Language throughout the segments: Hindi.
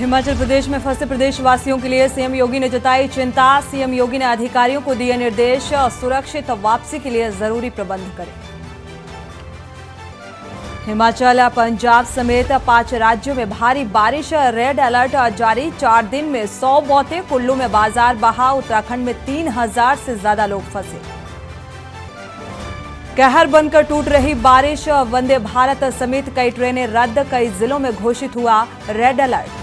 हिमाचल प्रदेश में फंसे प्रदेशवासियों के लिए सीएम योगी ने जताई चिंता। सीएम योगी ने अधिकारियों को दिए निर्देश, सुरक्षित वापसी के लिए जरूरी प्रबंध करें। हिमाचल, पंजाब समेत 5 राज्यों में भारी बारिश, रेड अलर्ट जारी। 4 दिन में 100 मौतें, कुल्लू में बाजार बहा। उत्तराखंड में 3000 से ज्यादा लोग फंसे। कहर बनकर टूट रही बारिश, वंदे भारत समेत कई ट्रेनें रद्द। कई जिलों में घोषित हुआ रेड अलर्ट।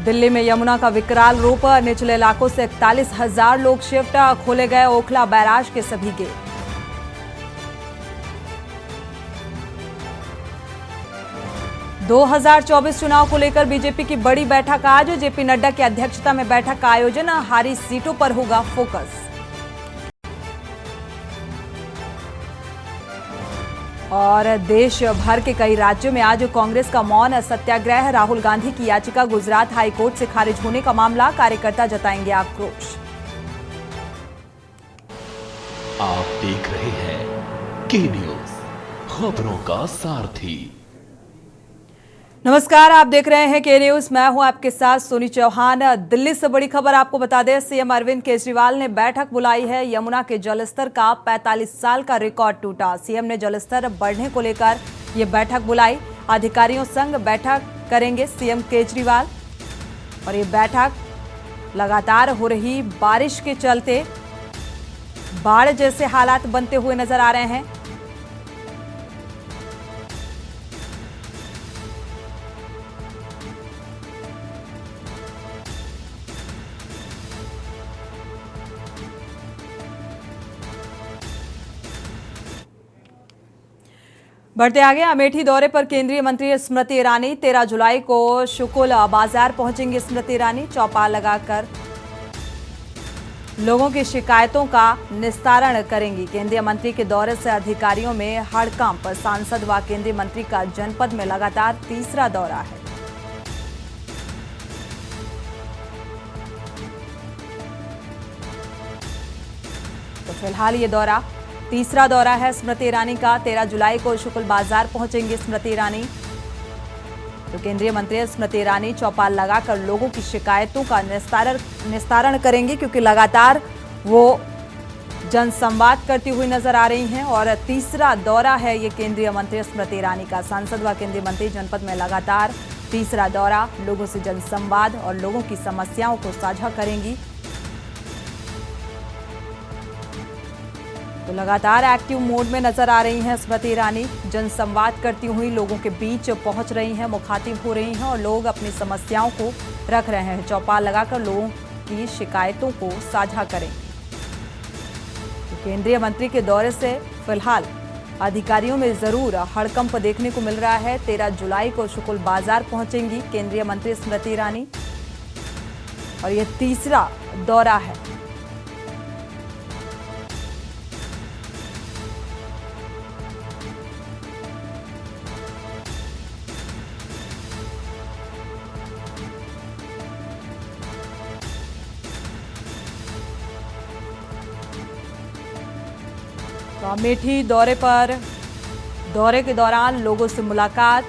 दिल्ली में यमुना का विकराल रूप, निचले इलाकों से 41,000 लोग शिफ्ट। खोले गए ओखला बैराज के सभी गेट। – 2024 चुनाव को लेकर बीजेपी की बड़ी बैठक आज। जेपी नड्डा की अध्यक्षता में बैठक का आयोजन। हारी सीटों पर होगा फोकस। और देश भर के कई राज्यों में आज कांग्रेस का मौन सत्याग्रह। राहुल गांधी की याचिका गुजरात हाई कोर्ट से खारिज होने का मामला, कार्यकर्ता जताएंगे आक्रोश। आप देख रहे हैं के न्यूज, खबरों का सारथी। नमस्कार, आप देख रहे हैं के न्यूज। मैं हूं आपके साथ सोनी चौहान। दिल्ली से बड़ी खबर आपको बता दें, सीएम अरविंद केजरीवाल ने बैठक बुलाई है। यमुना के जलस्तर का 45 साल का रिकॉर्ड टूटा। सीएम ने जलस्तर बढ़ने को लेकर यह बैठक बुलाई। अधिकारियों संग बैठक करेंगे सीएम केजरीवाल। और ये बैठक लगातार हो रही बारिश के चलते बाढ़ जैसे हालात बनते हुए नजर आ रहे हैं। बढ़ते आगे, अमेठी दौरे पर केंद्रीय मंत्री स्मृति ईरानी। 13 जुलाई को शुकुल बाजार पहुंचेंगी स्मृति ईरानी। चौपाल लगाकर लोगों की शिकायतों का निस्तारण करेंगी। केंद्रीय मंत्री के दौरे से अधिकारियों में हड़कंप। सांसद व केंद्रीय मंत्री का जनपद में लगातार तीसरा दौरा है। तो फिलहाल ये दौरा तीसरा दौरा है स्मृति ईरानी का। 13 जुलाई को शुकुल बाजार पहुंचेंगी स्मृति ईरानी। तो केंद्रीय मंत्री स्मृति ईरानी चौपाल लगाकर लोगों की शिकायतों का निस्तारण करेंगी, क्योंकि लगातार वो जनसंवाद करती हुई नजर आ रही हैं। और तीसरा दौरा है ये केंद्रीय मंत्री स्मृति ईरानी का। सांसद व केंद्रीय मंत्री जनपद में लगातार तीसरा दौरा। लोगों से जनसंवाद और लोगों की समस्याओं को साझा करेंगी। तो लगातार एक्टिव मोड में नजर आ रही हैं स्मृति ईरानी। जनसंवाद करती हुई लोगों के बीच पहुंच रही हैं, मुखातिब हो रही हैं और लोग अपनी समस्याओं को रख रहे हैं। चौपाल लगाकर लोगों की शिकायतों को साझा करें। तो केंद्रीय मंत्री के दौरे से फिलहाल अधिकारियों में जरूर हड़कंप देखने को मिल रहा है। 13 जुलाई को शुकुल बाजार पहुंचेंगी केंद्रीय मंत्री स्मृति ईरानी और यह तीसरा दौरा है। तो अमेठी दौरे के दौरान लोगों से मुलाकात।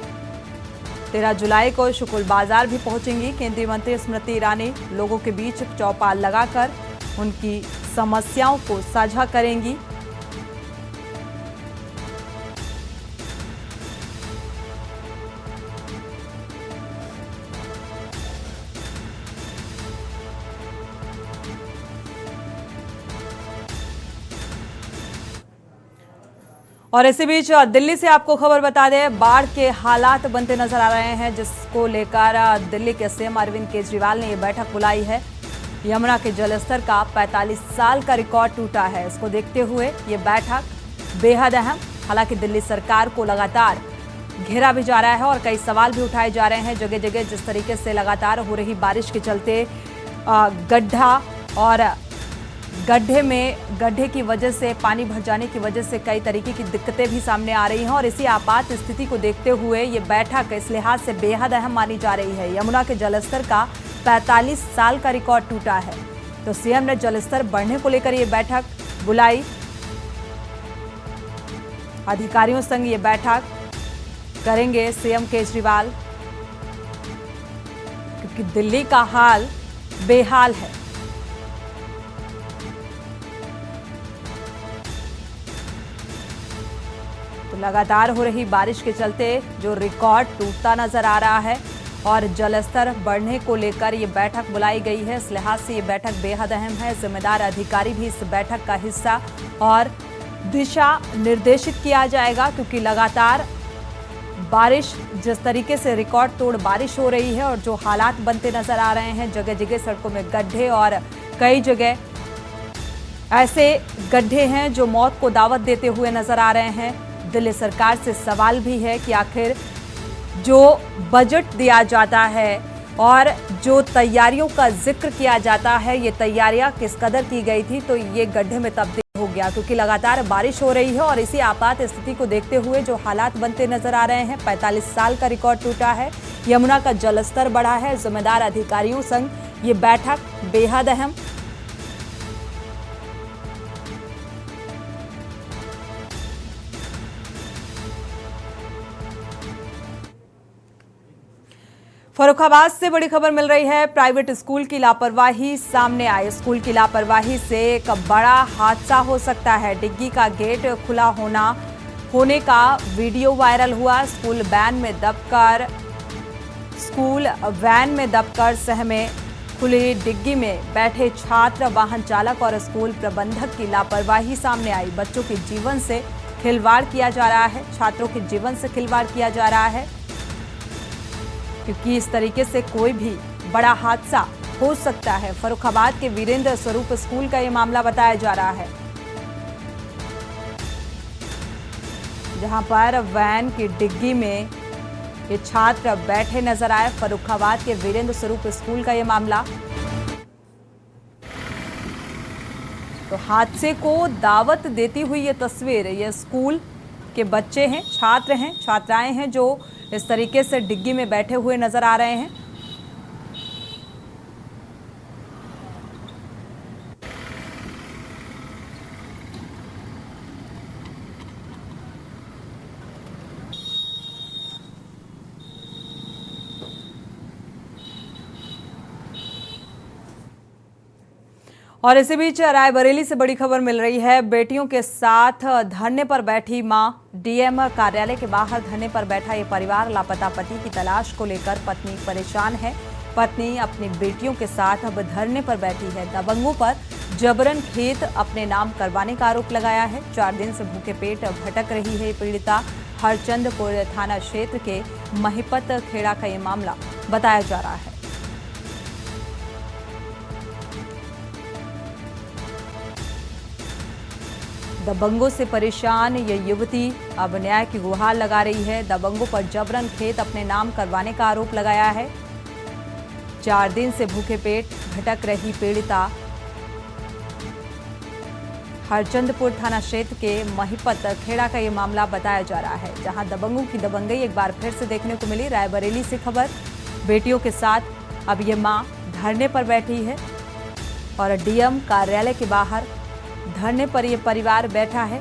13 जुलाई को शुकुल बाजार भी पहुंचेंगी केंद्रीय मंत्री स्मृति ईरानी। लोगों के बीच चौपाल लगाकर उनकी समस्याओं को साझा करेंगी। और इसी बीच दिल्ली से आपको खबर बता दें, बाढ़ के हालात बनते नजर आ रहे हैं, जिसको लेकर दिल्ली के सीएम अरविंद केजरीवाल ने यह बैठक बुलाई है। यमुना के जलस्तर का 45 साल का रिकॉर्ड टूटा है। इसको देखते हुए ये बैठक बेहद अहम। हालांकि दिल्ली सरकार को लगातार घेरा भी जा रहा है और कई सवाल भी उठाए जा रहे हैं। जगह जगह जिस तरीके से लगातार हो रही बारिश के चलते गड्ढा और गड्ढे की वजह से, पानी भर जाने की वजह से कई तरीके की दिक्कतें भी सामने आ रही हैं। और इसी आपात स्थिति को देखते हुए ये बैठक इस लिहाज से बेहद अहम मानी जा रही है। यमुना के जलस्तर का 45 साल का रिकॉर्ड टूटा है। तो सीएम ने जलस्तर बढ़ने को लेकर ये बैठक बुलाई। अधिकारियों संग ये बैठक करेंगे सीएम केजरीवाल, क्योंकि दिल्ली का हाल बेहाल है। तो लगातार हो रही बारिश के चलते जो रिकॉर्ड टूटता नजर आ रहा है और जलस्तर बढ़ने को लेकर ये बैठक बुलाई गई है। इस लिहाज से ये बैठक बेहद अहम है। जिम्मेदार अधिकारी भी इस बैठक का हिस्सा और दिशा निर्देशित किया जाएगा, क्योंकि लगातार बारिश जिस तरीके से रिकॉर्ड तोड़ बारिश हो रही है और जो हालात बनते नजर आ रहे हैं, जगह जगह सड़कों में गड्ढे और कई जगह ऐसे गड्ढे हैं जो मौत को दावत देते हुए नजर आ रहे हैं। दिल्ली सरकार से सवाल भी है कि आखिर जो बजट दिया जाता है और जो तैयारियों का जिक्र किया जाता है, ये तैयारियां किस कदर की गई थी, तो ये गड्ढे में तब्दील हो गया, क्योंकि लगातार बारिश हो रही है और इसी आपात स्थिति को देखते हुए जो हालात बनते नजर आ रहे हैं। 45 साल का रिकॉर्ड टूटा है, यमुना का जलस्तर बढ़ा है। जिम्मेदार अधिकारियों संग ये बैठक बेहद अहम। फर्रुखाबाद से बड़ी खबर मिल रही है। प्राइवेट स्कूल की लापरवाही सामने आई। स्कूल की लापरवाही से एक बड़ा हादसा हो सकता है। डिग्गी का गेट खुला होने का वीडियो वायरल हुआ। स्कूल वैन में दबकर सहमे। खुली डिग्गी में बैठे छात्र, वाहन चालक और स्कूल प्रबंधक की लापरवाही सामने आई। बच्चों के जीवन से खिलवाड़ किया जा रहा है, छात्रों के जीवन से खिलवाड़ किया जा रहा है, क्योंकि इस तरीके से कोई भी बड़ा हादसा हो सकता है। फर्रुखाबाद के वीरेंद्र स्वरूप स्कूल का ये मामला बताया जा रहा है, जहां पर वैन की डिग्गी में ये छात्र बैठे नजर आए। फर्रुखाबाद के वीरेंद्र स्वरूप स्कूल का ये मामला। तो हादसे को दावत देती हुई ये तस्वीर, ये स्कूल के बच्चे हैं, छात्र हैं, छात्राएं हैं जो इस तरीके से डिग्गी में बैठे हुए नजर आ रहे हैं। और इसी बीच रायबरेली से बड़ी खबर मिल रही है। बेटियों के साथ धरने पर बैठी मां, डीएम कार्यालय के बाहर धरने पर बैठा ये परिवार लापता पति की तलाश को लेकर पत्नी परेशान है। पत्नी अपनी बेटियों के साथ अब धरने पर बैठी है। दबंगों पर जबरन खेत अपने नाम करवाने का आरोप लगाया है। 4 दिन से भूखे पेट भटक रही है पीड़िता। हरचंदपुर थाना क्षेत्र के महिपत खेड़ा का ये मामला बताया जा रहा है। दबंगों से परेशान ये युवती अब न्याय की गुहार लगा रही है। दबंगों पर जबरन खेत अपने नाम करवाने का आरोप लगाया है। 4 दिन से भूखे पेट भटक रही पीड़िता हरचंदपुर थाना क्षेत्र के महिपत खेड़ा का ये मामला बताया जा रहा है, जहां दबंगों की दबंगई एक बार फिर से देखने को मिली। रायबरेली से खबर, बेटियों के साथ अब ये मां धरने पर बैठी है और डीएम कार्यालय के बाहर धरने पर यह परिवार बैठा है।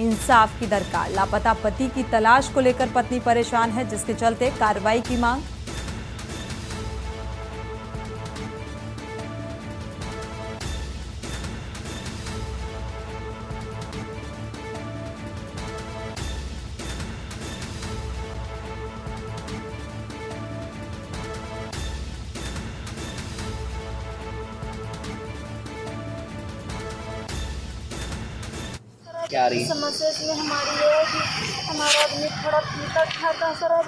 इंसाफ की दरकार। लापता पति की तलाश को लेकर पत्नी परेशान है, जिसके चलते कार्रवाई की मांग। क्या रही समस्या इसमें हमारी ये है कि हमारा आदमी थोड़ा पीता खाता शराब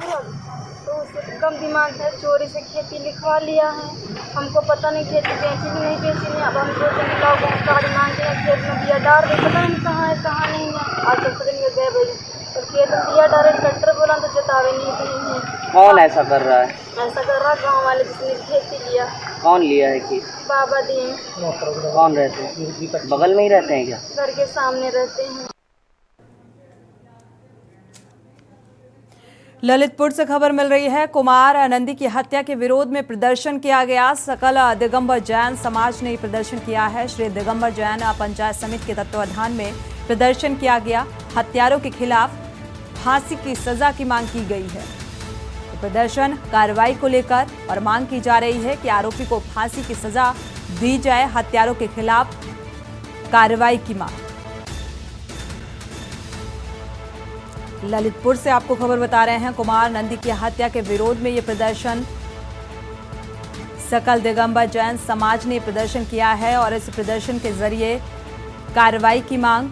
तो उससे कम दिमाग है, चोरी से खेती लिखवा लिया है। हमको पता नहीं खेती बेची भी नहीं बेची नहीं। अब हम सोचते हैं लोगों को गाड़ी मांगते हैं, खेत में दिया डाल दे, पता नहीं कहाँ है कहाँ नहीं है। आज 10 दिन में गए भाई तो खेत में दिया डाले, ट्रैक्टर बोला तो जतावे नहीं है। कौन ऐसा कर रहा है? ऐसा कर रहा गाँव वाले जिसने खेती लिया। कौन लिया है कि बाबा दिए। कौन रहते हैं? बगल में ही रहते हैं क्या? घर के सामने रहते हैं। ललितपुर से खबर मिल रही है। कुमार आनंदी की हत्या के विरोध में प्रदर्शन किया गया। सकल दिगंबर जैन समाज ने प्रदर्शन किया है। श्री दिगंबर जैन पंचायत समिति के तत्वाधान में प्रदर्शन किया गया। हत्यारों के खिलाफ फांसी की सजा की मांग की गई है। तो प्रदर्शन कार्रवाई को लेकर और मांग की जा रही है कि आरोपी को फांसी की सजा दी जाए। हत्यारों के खिलाफ कार्रवाई की मांग। ललितपुर से आपको खबर बता रहे हैं, कुमार नंदी की हत्या के विरोध में ये प्रदर्शन सकल दिगंबर जैन समाज ने प्रदर्शन किया है और इस प्रदर्शन के जरिए कार्रवाई की मांग।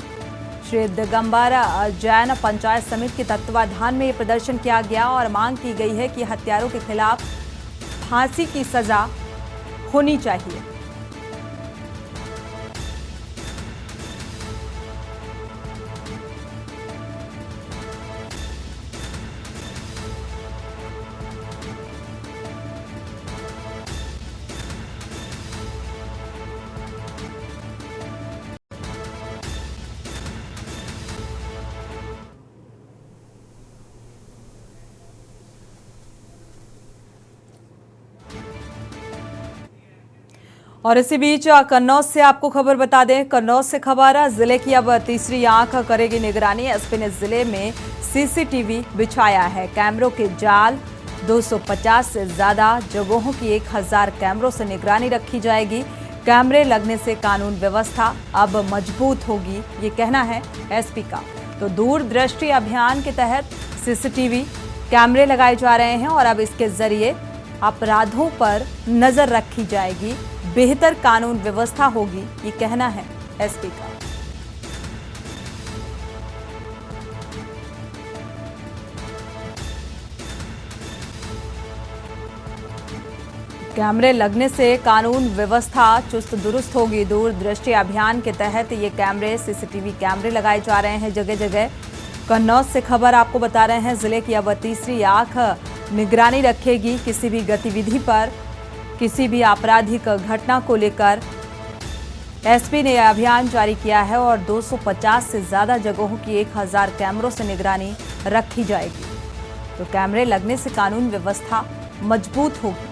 श्री दिगंबर जैन पंचायत समिति के तत्वाधान में ये प्रदर्शन किया गया और मांग की गई है कि हत्यारों के खिलाफ फांसी की सजा होनी चाहिए। और इसी बीच कन्नौज से आपको खबर बता दें, कन्नौज से खबर, जिले की अब तीसरी आंख करेगी निगरानी। एसपी ने जिले में सीसीटीवी बिछाया है। कैमरों के जाल 250 से ज्यादा जगहों की 1000 कैमरों से निगरानी रखी जाएगी। कैमरे लगने से कानून व्यवस्था अब मजबूत होगी, ये कहना है एसपी का। तो दूरदृष्टि अभियान के तहत सीसीटीवी कैमरे लगाए जा रहे हैं और अब इसके जरिए अपराधों पर नजर रखी जाएगी, बेहतर कानून व्यवस्था होगी, ये कहना है एसपी का। कैमरे लगने से कानून व्यवस्था चुस्त दुरुस्त होगी। दूरदृष्टि अभियान के तहत ये कैमरे, सीसीटीवी कैमरे लगाए जा रहे हैं जगह जगह। कन्नौज से खबर आपको बता रहे हैं, जिले की अब तीसरी आंख निगरानी रखेगी किसी भी गतिविधि पर, किसी भी आपराधिक घटना को लेकर एसपी ने अभियान जारी किया है और 250 से ज्यादा जगहों की 1000 कैमरों से निगरानी रखी जाएगी। तो कैमरे लगने से कानून व्यवस्था मजबूत होगी।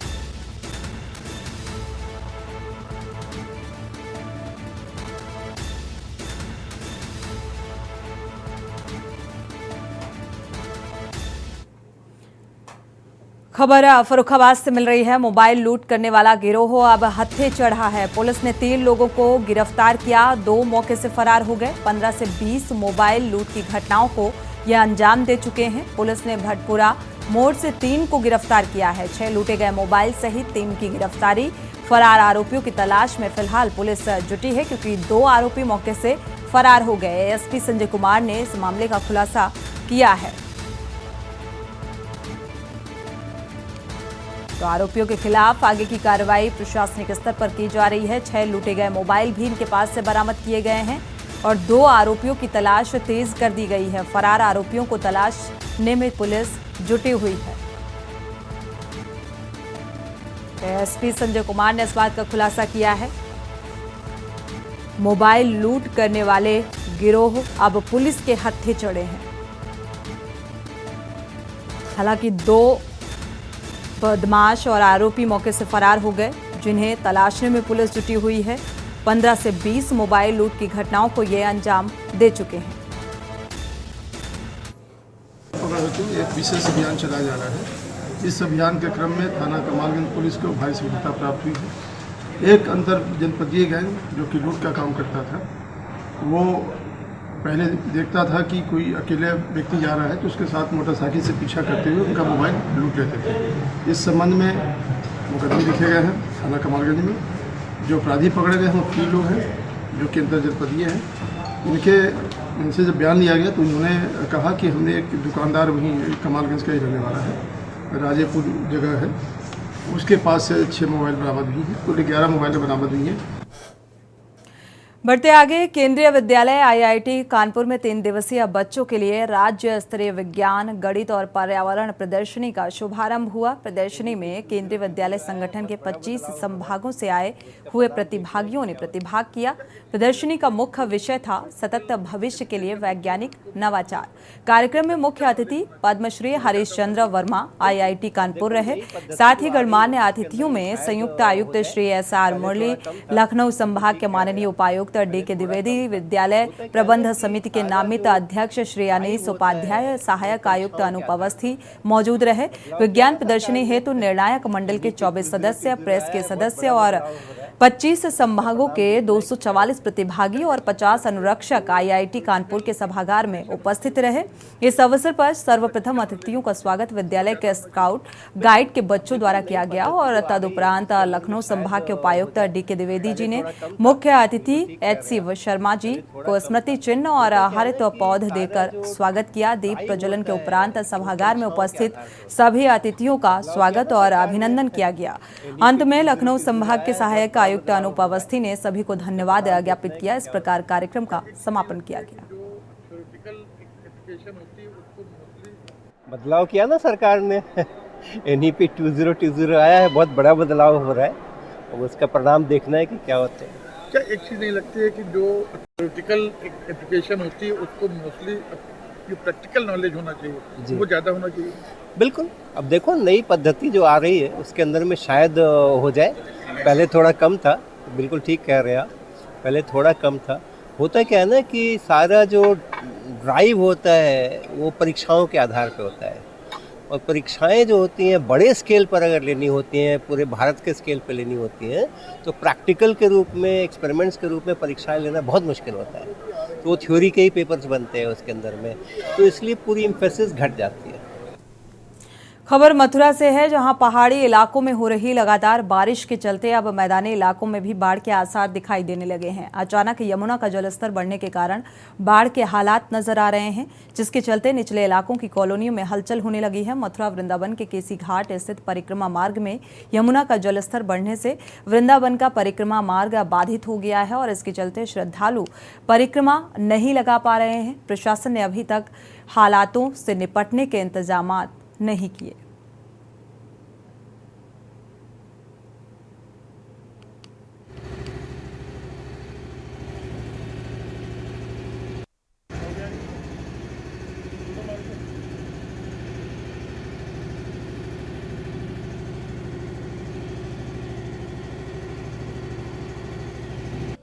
खबर फर्रुखाबाद से मिल रही है। मोबाइल लूट करने वाला गिरोह अब हत्थे चढ़ा है। पुलिस ने 3 लोगों को गिरफ्तार किया, 2 मौके से फरार हो गए। 15 से 20 मोबाइल लूट की घटनाओं को यह अंजाम दे चुके हैं। पुलिस ने भटपुरा मोड़ से 3 को गिरफ्तार किया है। 6 लूटे गए मोबाइल सहित 3 की गिरफ्तारी। फरार आरोपियों की तलाश में फिलहाल पुलिस जुटी है, क्योंकि 2 आरोपी मौके से फरार हो गए। एसपी संजय कुमार ने इस मामले का खुलासा किया है। तो आरोपियों के खिलाफ आगे की कार्रवाई प्रशासनिक स्तर पर की जा रही है। 6 लूटे गए मोबाइल भी इनके पास से बरामद किए गए हैं और 2 आरोपियों की तलाश तेज कर दी गई है। फरार आरोपियों को तलाशने में पुलिस जुटी हुई है। एसपी संजय कुमार ने इस बात का खुलासा किया है। मोबाइल लूट करने वाले गिरोह अब पुलिस के हत्थे चढ़े हैं। हालांकि 2 बदमाश और आरोपी मौके से फरार हो गए, जिन्हें तलाशने में पुलिस जुटी हुई है। 15 से 20 मोबाइल लूट की घटनाओं को ये अंजाम दे चुके हैं। एक विशेष अभियान चलाया जा रहा है। इस अभियान के क्रम में थाना कमालगंज पुलिस को भारी सफलता प्राप्त हुई है। एक अंतर जनपदीय गैंग जो कि लूट का काम करता था, वो पहले देखता था कि कोई अकेले व्यक्ति जा रहा है तो उसके साथ मोटरसाइकिल से पीछा करते हुए उनका मोबाइल लूट लेते थे। इस संबंध में मुकदमे लिखे गए हैं थाना कमालगंज में। जो अपराधी पकड़े गए हैं वो 3 लोग हैं जो कि अंतर जनपदीय हैं। इनसे जब बयान लिया गया तो उन्होंने कहा कि हमने एक दुकानदार वहीं कमालगंज का ही रहने वाला है, राजेपुर जगह है, उसके पास से 6 मोबाइल बरामद हुई हैं। कुल 11 मोबाइल बरामद हुई हैं। बढ़ते आगे, केंद्रीय विद्यालय आईआईटी कानपुर में 3 दिवसीय बच्चों के लिए राज्य स्तरीय विज्ञान, गणित और पर्यावरण प्रदर्शनी का शुभारंभ हुआ। प्रदर्शनी में केंद्रीय विद्यालय संगठन के 25 संभागों से आए हुए प्रतिभागियों ने प्रतिभाग किया। प्रदर्शनी का मुख्य विषय था सतत भविष्य के लिए वैज्ञानिक नवाचार। कार्यक्रम में मुख्य अतिथि पद्मश्री हरीश चंद्र वर्मा आईआईटी कानपुर रहे। साथ ही गणमान्य अतिथियों में संयुक्त आयुक्त श्री SR मुरली, लखनऊ संभाग के माननीय उपायुक्त उपायुक्त डी.के. द्विवेदी, विद्यालय प्रबंध समिति के नामित अध्यक्ष श्री अनीस उपाध्याय, सहायक आयुक्त अनूप अवस्थी मौजूद रहे। विज्ञान प्रदर्शनी हेतु निर्णायक मंडल के 24 सदस्य, प्रेस के सदस्य और 25 संभागों के 244 प्रतिभागी और 50 अनुरक्षक IIT कानपुर के सभागार में उपस्थित रहे। इस अवसर पर सर्वप्रथम अतिथियों का स्वागत विद्यालय के स्काउट गाइड के बच्चों द्वारा किया गया और तदुपरांत लखनऊ संभाग के उपायुक्त डी.के. द्विवेदी जी ने मुख्य अतिथि HC शर्मा जी को स्मृति चिन्ह और हरित पौध देकर स्वागत किया। दीप प्रज्वलन के उपरांत सभागार में उपस्थित सभी अतिथियों का स्वागत और अभिनंदन किया गया। अंत में लखनऊ संभाग के सहायक आयुक्त अनूप अवस्थी ने सभी को धन्यवाद ज्ञापित किया। इस प्रकार कार्यक्रम का समापन किया गया। बदलाव किया ना सरकार ने NEP 2020 आया है, बहुत बड़ा बदलाव हो रहा है और उसका परिणाम देखना है कि क्या होता है। क्या एक चीज़ नहीं लगती है कि जो थ्योरेटिकल एजुकेशन होती है उसको मोस्टली प्रैक्टिकल नॉलेज होना चाहिए, वो ज़्यादा होना चाहिए? बिल्कुल। अब देखो नई पद्धति जो आ रही है उसके अंदर में शायद हो जाए। पहले थोड़ा कम था, बिल्कुल ठीक कह रहे हैं आप, पहले थोड़ा कम था। होता क्या है ना कि सारा जो ड्राइव होता है वो परीक्षाओं के आधार पे होता है और परीक्षाएं जो होती हैं बड़े स्केल पर अगर लेनी होती हैं, पूरे भारत के स्केल पर लेनी होती हैं, तो प्रैक्टिकल के रूप में, एक्सपेरिमेंट्स के रूप में परीक्षाएं लेना बहुत मुश्किल होता है। तो वो थ्योरी के ही पेपर्स बनते हैं उसके अंदर में, तो इसलिए पूरी एम्फेसिस घट जाती है। खबर मथुरा से है, जहां पहाड़ी इलाकों में हो रही लगातार बारिश के चलते अब मैदानी इलाकों में भी बाढ़ के आसार दिखाई देने लगे हैं। अचानक यमुना का जलस्तर बढ़ने के कारण बाढ़ के हालात नजर आ रहे हैं, जिसके चलते निचले इलाकों की कॉलोनियों में हलचल होने लगी है। मथुरा वृंदावन के केसी घाट स्थित परिक्रमा मार्ग में यमुना का जलस्तर बढ़ने से वृंदावन का परिक्रमा मार्ग बाधित हो गया है और इसके चलते श्रद्धालु परिक्रमा नहीं लगा पा रहे हैं। प्रशासन ने अभी तक हालातों से निपटने के इंतजाम नहीं किए।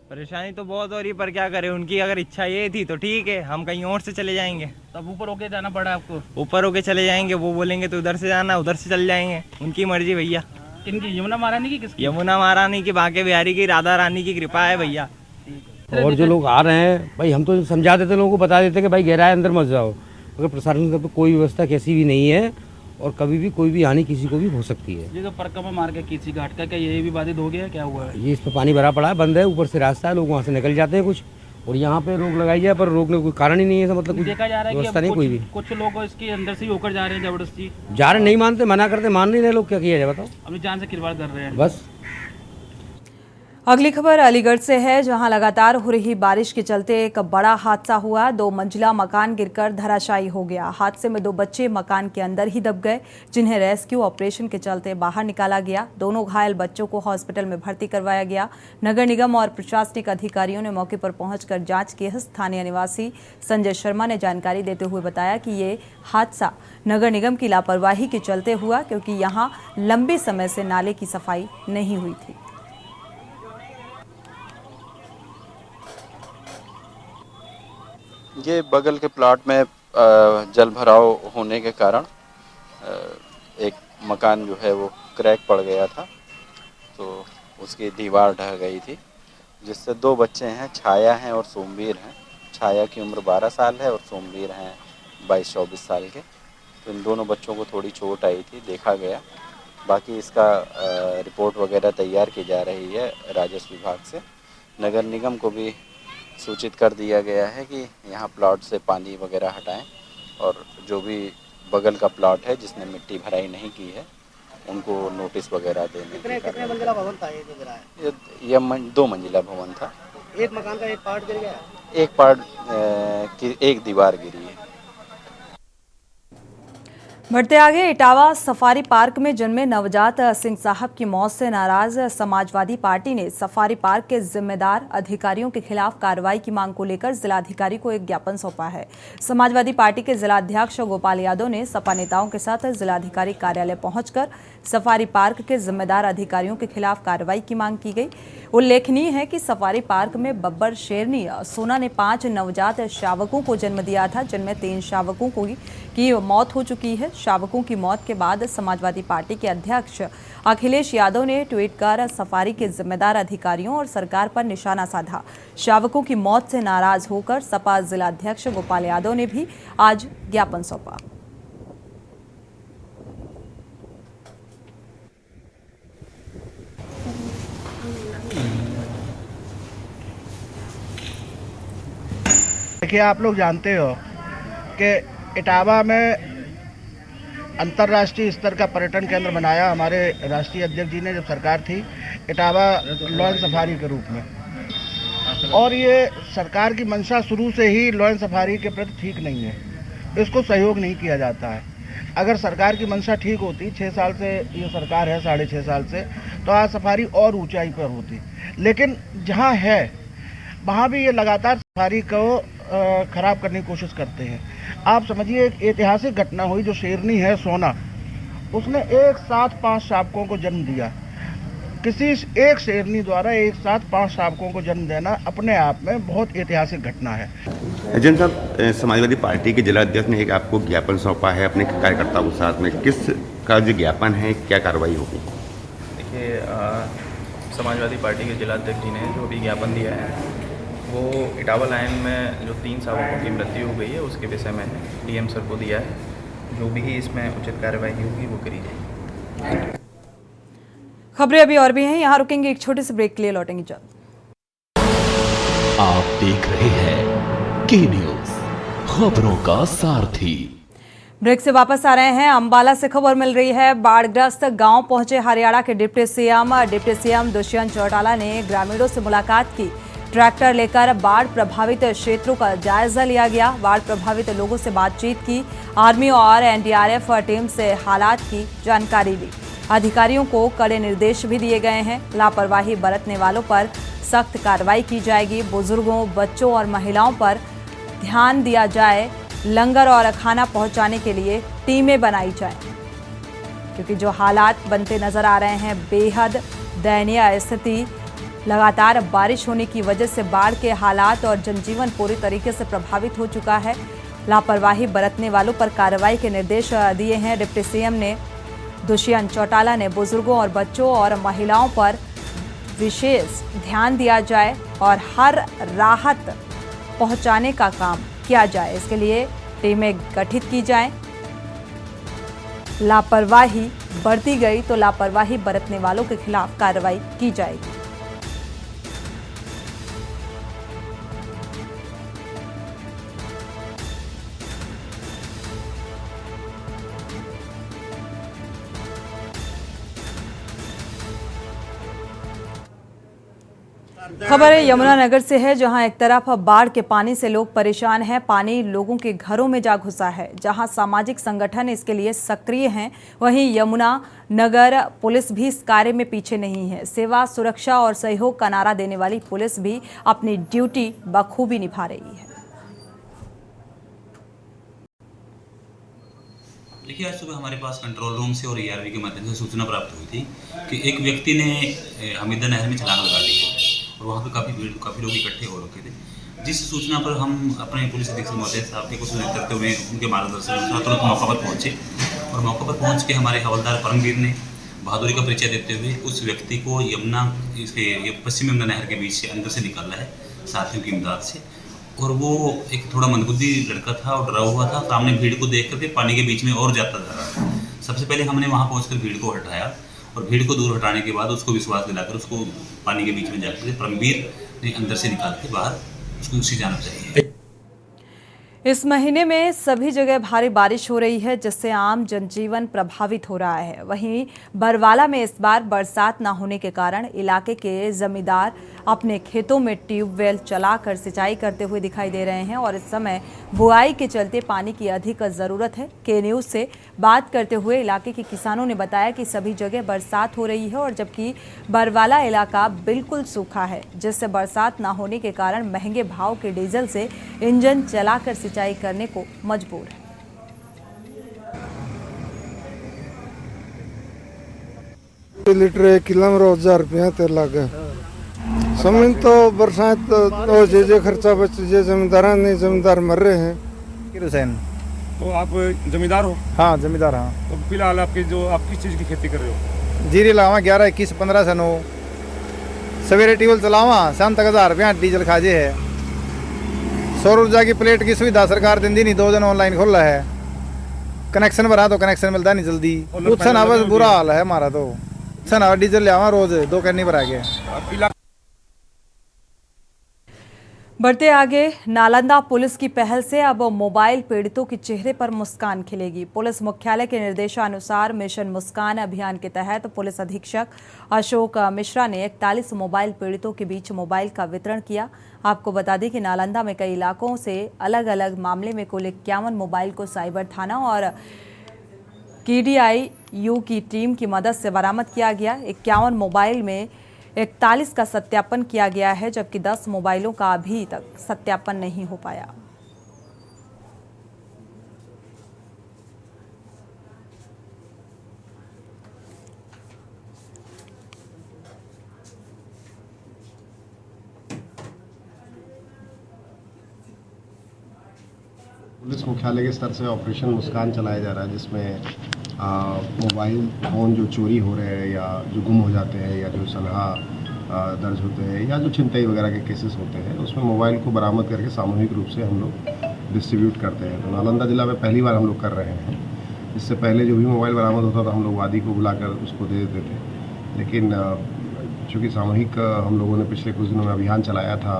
परेशानी तो बहुत हो रही है, पर क्या करें, उनकी अगर इच्छा ये थी तो ठीक है, हम कहीं और से चले जाएंगे। तब ऊपर होके जाना पड़ा आपको? ऊपर होके चले जाएंगे, वो बोलेंगे तो उधर से जाना, उधर से चले जाएंगे, उनकी मर्जी भैया। किनकी? यमुना महारानी की? किसकी? यमुना महारानी की, बांके बिहारी की, राधा रानी की कृपा है भैया। और जो लोग आ रहे हैं भाई, हम तो समझा देते लोगों को, बता देते कि भाई गहराई अंदर मत जाओ, अगर प्रशासन की कोई व्यवस्था कैसी भी नहीं है और कभी भी कोई भी हानि किसी को भी हो सकती है। ये जो परिक्रमा मार्ग है किसी घाट का, क्या ये भी बाधित हो गया? क्या हुआ है? ये इस पर पानी भरा पड़ा है, बंद है, ऊपर से रास्ता है, लोग वहाँ से निकल जाते हैं कुछ, और यहाँ पे रोक लगाई जाए पर रोकने कोई कारण ही नहीं है, मतलब देखा जा रहा है व्यवस्था नहीं कोई भी। कुछ लोग इसके अंदर से होकर जा रहे हैं, जबरदस्ती जा रहे, नहीं मानते, मना करते, मान नहीं रहे लोग, क्या किया जाए बताओ? अपनी जान से खिलवाड़ कर रहे हैं बस। अगली खबर अलीगढ़ से है, जहां लगातार हो रही बारिश के चलते एक बड़ा हादसा हुआ। 2 मंजिला मकान गिरकर धराशायी हो गया। हादसे में 2 बच्चे मकान के अंदर ही दब गए, जिन्हें रेस्क्यू ऑपरेशन के चलते बाहर निकाला गया। दोनों घायल बच्चों को हॉस्पिटल में भर्ती करवाया गया। नगर निगम और प्रशासनिक अधिकारियों ने मौके पर पहुंचकर जांच की है। स्थानीय निवासी संजय शर्मा ने जानकारी देते हुए बताया कि ये हादसा नगर निगम की लापरवाही के चलते हुआ, क्योंकि यहाँ लंबे समय से नाले की सफाई नहीं हुई थी। ये बगल के प्लॉट में जल भराव होने के कारण एक मकान जो है वो क्रैक पड़ गया था, तो उसकी दीवार ढह गई थी, जिससे 2 बच्चे हैं, छाया हैं और सोमवीर हैं। छाया की उम्र 12 साल है और सोमवीर हैं 22-24 साल के। तो इन दोनों बच्चों को थोड़ी चोट आई थी, देखा गया। बाकी इसका रिपोर्ट वगैरह तैयार की जा रही है राजस्व विभाग से। नगर निगम को भी सूचित कर दिया गया है कि यहाँ प्लॉट से पानी वगैरह हटाएं और जो भी बगल का प्लॉट है जिसने मिट्टी भराई नहीं की है उनको नोटिस वगैरह देने। कितने मंजिला भवन था ये जो गिरा है? ये 2 मंजिला भवन था। एक मकान का एक पार्ट गिर गया? एक पार्ट की एक दीवार गिरी है। बढ़ते आगे, इटावा सफारी पार्क में जन्मे नवजात सिंह साहब की मौत से नाराज समाजवादी पार्टी ने सफारी पार्क के जिम्मेदार अधिकारियों के खिलाफ कार्रवाई की मांग को लेकर जिलाधिकारी को एक ज्ञापन सौंपा है। समाजवादी पार्टी के जिलाध्यक्ष गोपाल यादव ने सपा नेताओं के साथ जिलाधिकारी कार्यालय पहुंचकर सफारी पार्क के जिम्मेदार अधिकारियों के खिलाफ कार्रवाई की मांग की गई। उल्लेखनीय है कि सफारी पार्क में बब्बर शेरनी सोना ने 5 नवजात शावकों को जन्म दिया था, जिनमें 3 शावकों की मौत हो चुकी है। शावकों की मौत के बाद समाजवादी पार्टी के अध्यक्ष अखिलेश यादव ने ट्वीट कर सफारी के जिम्मेदार अधिकारियों और सरकार पर निशाना साधा। शावकों की मौत से नाराज होकर सपा जिलाध्यक्ष गोपाल यादव ने भी आज ज्ञापन सौंपा। देखिए, आप लोग जानते हो कि इटावा में अंतर्राष्ट्रीय स्तर का पर्यटन केंद्र बनाया हमारे राष्ट्रीय अध्यक्ष जी ने जब सरकार थी, इटावा लॉयन सफारी के रूप में। और ये सरकार की मंशा शुरू से ही लॉयन सफारी के प्रति ठीक नहीं है, इसको सहयोग नहीं किया जाता है। अगर सरकार की मंशा ठीक होती, 6 साल से ये सरकार है, 6.5 साल से, तो आज सफारी और ऊंचाई पर होती। लेकिन जहाँ है वहाँ भी ये लगातार सफारी को खराब करने की कोशिश करते हैं। आप समझिए, एक ऐतिहासिक घटना हुई, जो शेरनी है सोना, उसने एक साथ 5 शावकों को जन्म दिया। किसी एक शेरनी द्वारा एक साथ 5 शावकों को जन्म देना अपने आप में बहुत ऐतिहासिक घटना है। एजेंट साहब, समाजवादी पार्टी के जिला अध्यक्ष ने एक आपको ज्ञापन सौंपा है अपने कार्यकर्ताओं के साथ में, किस का जो ज्ञापन है, क्या कार्रवाई होगी? देखिए, समाजवादी पार्टी के जिला अध्यक्ष जी ने जो भी ज्ञापन दिया है वो इटावा लाइन में जो 3 शावकों की मृत्यु हो गई है उसके विषय में डीएम सर को दिया है। जो भी इसमें उचित कार्रवाई होगी वो करी जाएगी। खबरें अभी और भी हैं, यहाँ रुकेंगे एक छोटे से ब्रेक के लिए, लौटेंगे जल्द। आप देख रहे हैं के न्यूज, खबरों का सारथी। ब्रेक से वापस आ रहे हैं। अंबाला से खबर मिल रही है, बाढ़ग्रस्त गांव पहुंचे हरियाणा के डिप्टी सीएम दुष्यंत चौटाला ने ग्रामीणों से मुलाकात की। ट्रैक्टर लेकर बाढ़ प्रभावित क्षेत्रों का जायजा लिया गया, बाढ़ प्रभावित लोगों से बातचीत की, आर्मी और एनडीआरएफ टीम से हालात की जानकारी ली। अधिकारियों को कड़े निर्देश भी दिए गए हैं, लापरवाही बरतने वालों पर सख्त कार्रवाई की जाएगी। बुजुर्गों, बच्चों और महिलाओं पर ध्यान दिया जाए। लंगर और खाना पहुंचाने के लिए टीमें बनाई जाएं, क्योंकि जो हालात बनते नजर आ रहे हैं, बेहद दयनीय स्थिति। लगातार बारिश होने की वजह से बाढ़ के हालात और जनजीवन पूरी तरीके से प्रभावित हो चुका है। लापरवाही बरतने वालों पर कार्रवाई के निर्देश दिए हैं डिप्टी सीएम ने। दुष्यंत चौटाला ने बुजुर्गों और बच्चों और महिलाओं पर विशेष ध्यान दिया जाए और हर राहत पहुंचाने का काम किया जाए। इसके लिए टीमें गठित की जाएं। लापरवाही बरती गई तो लापरवाही बरतने वालों के खिलाफ कार्रवाई की जाएगी। खबर यमुनानगर से है, जहां एक तरफ बाढ़ के पानी से लोग परेशान हैं, पानी लोगों के घरों में जा घुसा है। जहां सामाजिक संगठन इसके लिए सक्रिय हैं, वहीं यमुनानगर पुलिस भी इस कार्य में पीछे नहीं है। सेवा, सुरक्षा और सहयोग का नारा देने वाली पुलिस भी अपनी ड्यूटी बखूबी निभा रही है। देखिए, आज सुबह हमारे पास कंट्रोल रूम से और एआरवी के माध्यम से सूचना प्राप्त हुई थी कि एक व्यक्ति ने हमीदा नहर में छलांग लगा दी है और वहाँ पे काफ़ी लोग इकट्ठे हो रखे थे। जिस सूचना पर हम अपने पुलिस अधीक्षक महोदय साहब के कुछ नेतृत्व करते हुए उनके मार्गदर्शन में तुरंत मौका पर पहुँचे और मौका पर पहुँच के हमारे हवलदार परमवीर ने बहादुरी का परिचय देते हुए उस व्यक्ति को पश्चिम यमुना नहर के बीच से अंदर से निकाला है साथियों की इमदाद से। और वो एक थोड़ा मंदबुद्धि लड़का था और डरा हुआ था, सामने भीड़ को देख करके पानी के बीच में और जाता जा रहा था। सबसे पहले हमने वहाँ पहुँचकर भीड़ को हटाया और भीड़ को दूर हटाने के बाद उसको विश्वास दिलाकर उसको पानी के बीच में जाकर परमवीर ने अंदर से निकाल के बाहर उसको उसी जाना चाहिए। इस महीने में सभी जगह भारी बारिश हो रही है, जिससे आम जनजीवन प्रभावित हो रहा है। वहीं बरवाला में इस बार बरसात न होने के कारण इलाके के जमींदार अपने खेतों में ट्यूबवेल चलाकर सिंचाई करते हुए दिखाई दे रहे हैं और इस समय बुआई के चलते पानी की अधिक जरूरत है। के न्यूज़ से बात करते हुए इलाके के किसानों ने बताया कि सभी जगह बरसात हो रही है और जबकि बरवाला इलाका बिल्कुल सूखा है, जिससे बरसात न होने के कारण महंगे भाव के डीजल से इंजन चलाकर सिंचाई करने को मजबूर है। लीटर 1 किलो में 1000 रुपया तेल लागे। समय तो बरसात तो जे खर्चा बच जे जमींदार नहीं, जमींदार मर रहे हैं। हुसैन। तो आप जमींदार हो? हाँ जमींदार। हाँ। तो फिलहाल आप किस चीज़ की खेती कर रहे हो? जीरी लगावा 11, 21, 15 से 9 सवेरे ट्यूबवेल चलावा, शाम तक 1000 रुपया डीजल खाजे है। सौर ऊर्जा की प्लेट की सुविधा सरकार दी नहीं, 2 दिन ऑनलाइन खोला है। कनेक्शन भरा तो कनेक्शन मिलता नहीं जल्दी। उत्सन बस बुरा हाल है हमारा तो। उत्सन डीजल ले आवा रोज 2 कैनी भरा के। बढ़ते आगे, नालंदा पुलिस की पहल से अब मोबाइल पीड़ितों के चेहरे पर मुस्कान खिलेगी। पुलिस मुख्यालय के निर्देशानुसार मिशन मुस्कान अभियान के तहत पुलिस अधीक्षक अशोक मिश्रा ने 41 मोबाइल पीड़ितों के बीच मोबाइल का वितरण किया। आपको बता दें कि नालंदा में कई इलाकों से अलग अलग मामले में कुल 51 मोबाइल को साइबर थाना और KDIU की टीम की मदद से बरामद किया गया। 51 मोबाइल में 41 का सत्यापन किया गया है, जबकि 10 मोबाइलों का अभी तक सत्यापन नहीं हो पाया। पुलिस मुख्यालय के स्तर से ऑपरेशन मुस्कान चलाया जा रहा है, जिसमें मोबाइल फ़ोन जो चोरी हो रहे हैं या जो गुम हो जाते हैं या जो सनहा दर्ज होते हैं या जो छिनतई वगैरह के केसेस होते हैं, उसमें मोबाइल को बरामद करके सामूहिक रूप से हम लोग डिस्ट्रीब्यूट करते हैं। तो नालंदा जिला में पहली बार हम लोग कर रहे हैं। इससे पहले जो भी मोबाइल बरामद होता था हम लोग वादी को बुलाकर उसको दे देते थे, लेकिन चूँकि सामूहिक हम लोगों ने पिछले कुछ दिनों में अभियान चलाया था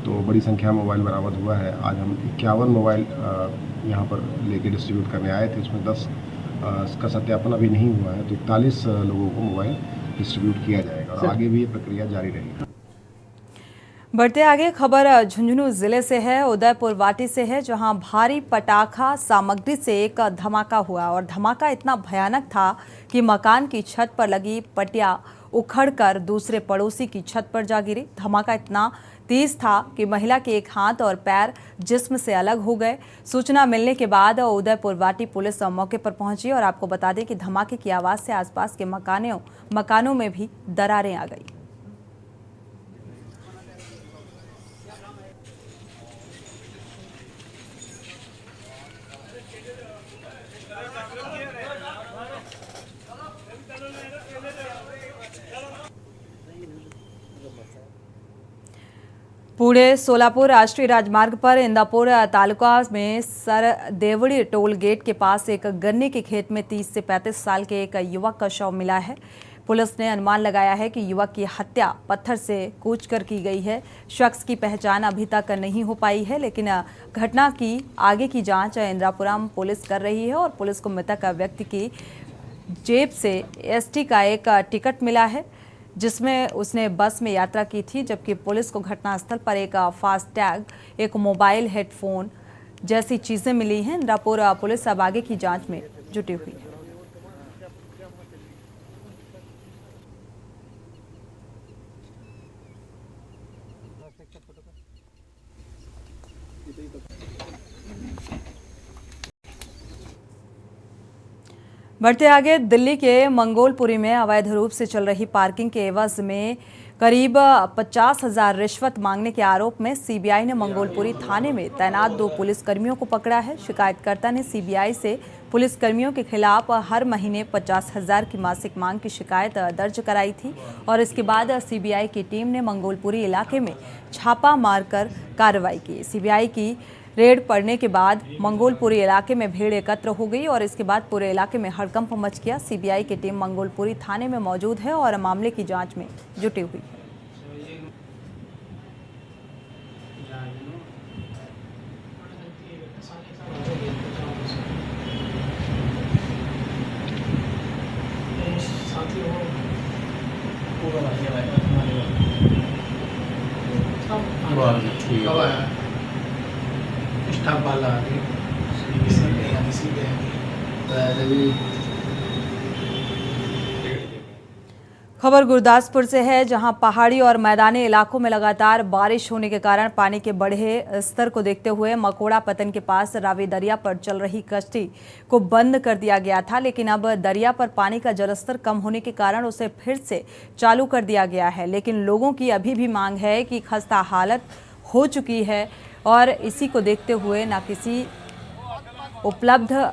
तो बड़ी संख्या में मोबाइल बरामद हुआ है। आज हम 51 मोबाइल यहाँ पर लेके डिस्ट्रीब्यूट करने आए थे। उसमें 10 का सत्यापन अभी नहीं हुआ है, तो 41 लोगों को मोबाइल डिस्ट्रीब्यूट किया जाएगा और आगे भी ये प्रक्रिया जारी रहेगी। बढ़ते आगे, खबर झुंझुनू जिले से है, उदयपुर वाटी से है, जहां भारी पटाखा सामग्री से एक धमाका हुआ और धमाका इतना भयानक था कि मकान की छत पर लगी पटिया उखड़कर दूसरे पड़ोसी की छत पर जा गिरी। धमाका इतना तेज था कि महिला के एक हाथ और पैर जिस्म से अलग हो गए। सूचना मिलने के बाद उदयपुर वाटी पुलिस मौके पर पहुंची और आपको बता दें कि धमाके की आवाज से आसपास के मकानों में भी दरारें आ गई। पुणे सोलापुर राष्ट्रीय राजमार्ग पर इंदापुर तालुका में सरदेवड़ी टोल गेट के पास एक गन्ने के खेत में 30 से 35 साल के एक युवक का शव मिला है। पुलिस ने अनुमान लगाया है कि युवक की हत्या पत्थर से कूचकर की गई है। शख्स की पहचान अभी तक नहीं हो पाई है, लेकिन घटना की आगे की जांच इंद्रापुरम पुलिस कर रही है और पुलिस को मृतक व्यक्ति की जेब से ST का एक टिकट मिला है, जिसमें उसने बस में यात्रा की थी, जबकि पुलिस को घटनास्थल पर एक फास्टैग, एक मोबाइल, हेडफोन जैसी चीजें मिली हैं। इंद्रापुर पुलिस अब आगे की जांच में जुटी हुई है। बढ़ते आगे, दिल्ली के मंगोलपुरी में अवैध रूप से चल रही पार्किंग के एवज में करीब 50,000 रिश्वत मांगने के आरोप में सीबीआई ने मंगोलपुरी थाने में तैनात 2 पुलिसकर्मियों को पकड़ा है। शिकायतकर्ता ने सीबीआई से पुलिसकर्मियों के खिलाफ हर महीने 50,000 की मासिक मांग की शिकायत दर्ज कराई थी और इसके बाद सीबीआई की टीम ने मंगोलपुरी इलाके में छापा मारकर कार्रवाई की। सीबीआई की रेड पड़ने के बाद मंगोलपुरी इलाके में भीड़ एकत्र हो गई और इसके बाद पूरे इलाके में हड़कंप मच गया। सीबीआई की टीम मंगोलपुरी थाने में मौजूद है और मामले की जांच में जुटी हुई है। खबर गुरदासपुर से है, जहां पहाड़ी और मैदानी इलाकों में लगातार बारिश होने के कारण पानी के बढ़े स्तर को देखते हुए मकोड़ा पतन के पास रावी दरिया पर चल रही कश्ती को बंद कर दिया गया था, लेकिन अब दरिया पर पानी का जलस्तर कम होने के कारण उसे फिर से चालू कर दिया गया है। लेकिन लोगों की अभी भी मांग है कि खस्ता हालत हो चुकी है और इसी को देखते हुए न किसी उपलब्ध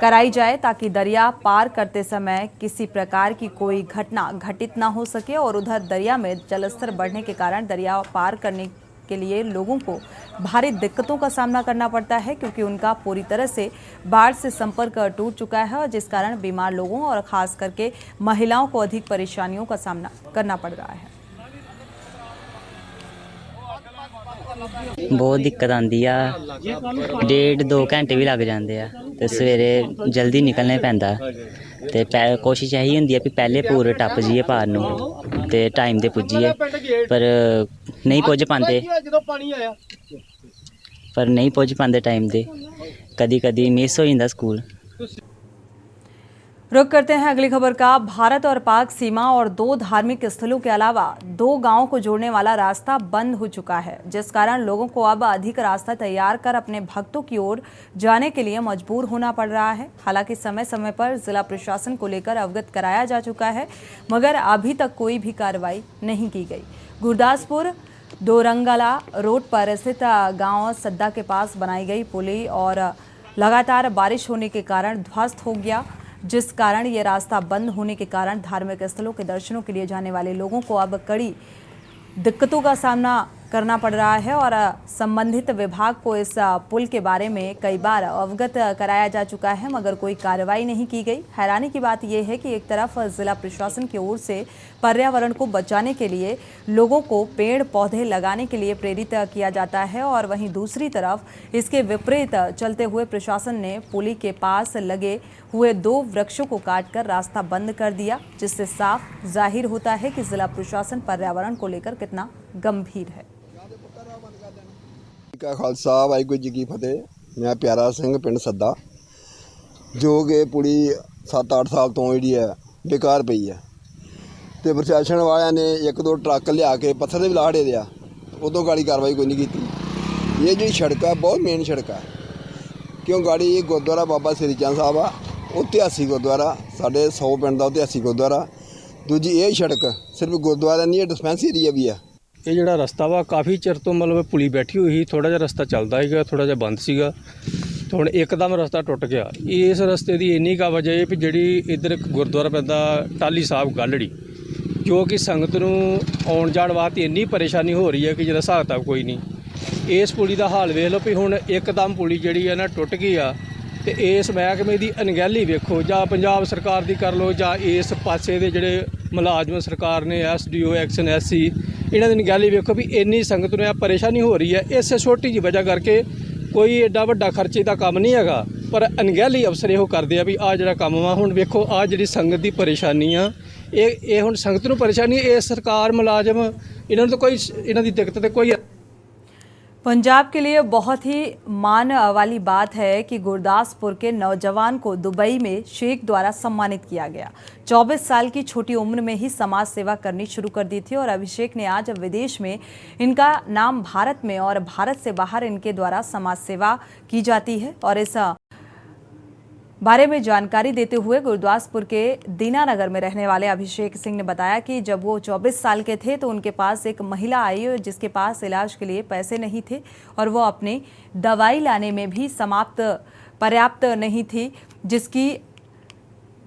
कराई जाए ताकि दरिया पार करते समय किसी प्रकार की कोई घटना घटित ना हो सके। और उधर दरिया में जलस्तर बढ़ने के कारण दरिया पार करने के लिए लोगों को भारी दिक्कतों का सामना करना पड़ता है, क्योंकि उनका पूरी तरह से बाढ़ से संपर्क टूट चुका है और जिस कारण बीमार लोगों और खास करके महिलाओं को अधिक परेशानियों का सामना करना पड़ रहा है। बहुत दिक्कत आती है, 1.5-2 घंटे भी लग जाते हैं तो सवेरे जल्दी निकलना पैंदा ते कोशिश यही होंदी है कि पहले पूरे टप जाइए पार नूं ते टाइम ते पुज्जिए, पर नहीं पुज पाते टाइम ते कदी मिस हो जाता स्कूल। रुक करते हैं अगली खबर का। भारत और पाक सीमा और 2 धार्मिक स्थलों के अलावा 2 गांवों को जोड़ने वाला रास्ता बंद हो चुका है, जिस कारण लोगों को अब अधिक रास्ता तैयार कर अपने भक्तों की ओर जाने के लिए मजबूर होना पड़ रहा है। हालांकि समय समय पर जिला प्रशासन को लेकर अवगत कराया जा चुका है, मगर अभी तक कोई भी कार्रवाई नहीं की गई। गुरदासपुर दोरंगला रोड पर स्थित गाँव सद्दा के पास बनाई गई पुली और लगातार बारिश होने के कारण ध्वस्त हो गया, जिस कारण ये रास्ता बंद होने के कारण धार्मिक स्थलों के दर्शनों के लिए जाने वाले लोगों को अब कड़ी दिक्कतों का सामना करना पड़ रहा है। और संबंधित विभाग को इस पुल के बारे में कई बार अवगत कराया जा चुका है, मगर कोई कार्रवाई नहीं की गई। हैरानी की बात यह है कि एक तरफ जिला प्रशासन की ओर से पर्यावरण को बचाने के लिए लोगों को पेड़ पौधे लगाने के लिए प्रेरित किया जाता है, और वहीं दूसरी तरफ इसके विपरीत चलते हुए प्रशासन ने पुली के पास लगे हुए 2 वृक्षों को काटकर रास्ता बंद कर दिया, जिससे साफ जाहिर होता है कि जिला प्रशासन पर्यावरण को लेकर कितना गंभीर है। का खालसा वाहिगुरू जी की फतेह। मैं प्यारा सिंह पिंड सद्दा, जो कि पुली 7-8 साल तो जी है बेकार पई है, तो प्रशासन वाले ने 1-2 ट्रक लिया के पत्थर भी ला दिया, उदों गाड़ी कार्रवाई कोई नहीं की। ये जी सड़क है बहुत मेन सड़क है, क्यों गाड़ी गुरुद्वारा बाबा श्री चंद साहब आ, इतिहासी गुरुद्वारा साढ़े 100 पिंड का इतिहासी गुरुद्वारा। दूजी ये सड़क सिर्फ गुरुद्वारा नहीं है, डिस्पेंसरी भी है। ਇਹ ਜਿਹੜਾ ਰਸਤਾ ਵਾ ਕਾਫੀ ਚਿਰ ਤੋਂ ਮਤਲਬ ਪੁਲੀ ਬੈਠੀ ਹੋਈ ਸੀ, ਥੋੜਾ ਜਿਹਾ ਰਸਤਾ ਚੱਲਦਾ ਸੀਗਾ, ਥੋੜਾ ਜਿਹਾ ਬੰਦ ਸੀਗਾ, ਤੇ ਹੁਣ ਇੱਕਦਮ ਰਸਤਾ ਟੁੱਟ ਗਿਆ। ਇਸ ਰਸਤੇ ਦੀ ਇੰਨੀ ਕਾ ਵਜ੍ਹਾ ਇਹ ਵੀ ਜਿਹੜੀ ਇੱਧਰ ਇੱਕ ਗੁਰਦੁਆਰਾ ਪੈਂਦਾ ਟਾਲੀ ਸਾਹਿਬ ਗਾਲੜੀ, ਜੋ ਕਿ ਸੰਗਤ ਨੂੰ ਆਉਣ ਜਾਣ ਵਾਸਤੇ ਇੰਨੀ ਪਰੇਸ਼ਾਨੀ ਹੋ ਰਹੀ ਹੈ ਕਿ ਜਿਹੜਾ ਹਿਸਾਬ ਕਿਤਾਬ ਕੋਈ ਨਹੀਂ। ਇਸ ਪੁਲੀ ਦਾ ਹਾਲ ਵੇਖ ਲਓ ਵੀ ਹੁਣ ਇੱਕਦਮ ਪੁਲੀ ਜਿਹੜੀ ਹੈ ਨਾ ਟੁੱਟ ਗਈ ਆ, ਤੇ ਇਸ ਮਹਿਕਮੇ ਦੀ ਅਣਗਹਿਲੀ ਵੇਖੋ, ਜਾਂ ਪੰਜਾਬ ਸਰਕਾਰ ਦੀ ਕਰ ਲਓ ਜਾਂ ਇਸ ਪਾਸੇ ਦੇ ਜਿਹੜੇ ਮੁਲਾਜ਼ਮ ਸਰਕਾਰ ਨੇ SDO ਐਕਸ਼ਨ SC ਇਹਨਾਂ ਦੀ ਅਣਗਹਿਲੀ ਵੇਖੋ ਵੀ ਇੰਨੀ ਸੰਗਤ ਨੂੰ ਇਹ ਪਰੇਸ਼ਾਨੀ ਹੋ ਰਹੀ ਹੈ। ਇਸ ਛੋਟੀ ਜਿਹੀ ਵਜ੍ਹਾ ਕਰਕੇ ਕੋਈ ਐਡਾ ਵੱਡਾ ਖਰਚੇ ਦਾ ਕੰਮ ਨਹੀਂ ਹੈਗਾ, ਪਰ ਅਣਗਹਿਲੀ ਅਫਸਰ ਇਹੋ ਕਰਦੇ ਆ ਵੀ ਆਹ ਜਿਹੜਾ ਕੰਮ ਵਾ ਹੁਣ ਵੇਖੋ ਆਹ ਜਿਹੜੀ ਸੰਗਤ ਦੀ ਪਰੇਸ਼ਾਨੀ ਆ ਇਹ ਹੁਣ ਸੰਗਤ ਨੂੰ ਪਰੇਸ਼ਾਨੀ, ਇਹ ਸਰਕਾਰ ਮੁਲਾਜ਼ਮ ਇਹਨਾਂ ਨੂੰ ਤਾਂ ਕੋਈ ਇਹਨਾਂ ਦੀ ਦਿੱਕਤ ਤੇ ਕੋਈ। पंजाब के लिए बहुत ही मान वाली बात है कि गुरदासपुर के नौजवान को दुबई में शेख द्वारा सम्मानित किया गया। 24 साल की छोटी उम्र में ही समाज सेवा करनी शुरू कर दी थी और अभिषेक ने आज विदेश में इनका नाम भारत में और भारत से बाहर इनके द्वारा समाज सेवा की जाती है। और इस बारे में जानकारी देते हुए गुरदासपुर के दीनानगर में रहने वाले अभिषेक सिंह ने बताया कि जब वो 24 साल के थे तो उनके पास एक महिला आई जिसके पास इलाज के लिए पैसे नहीं थे और वो अपनी दवाई लाने में भी पर्याप्त नहीं थी, जिसकी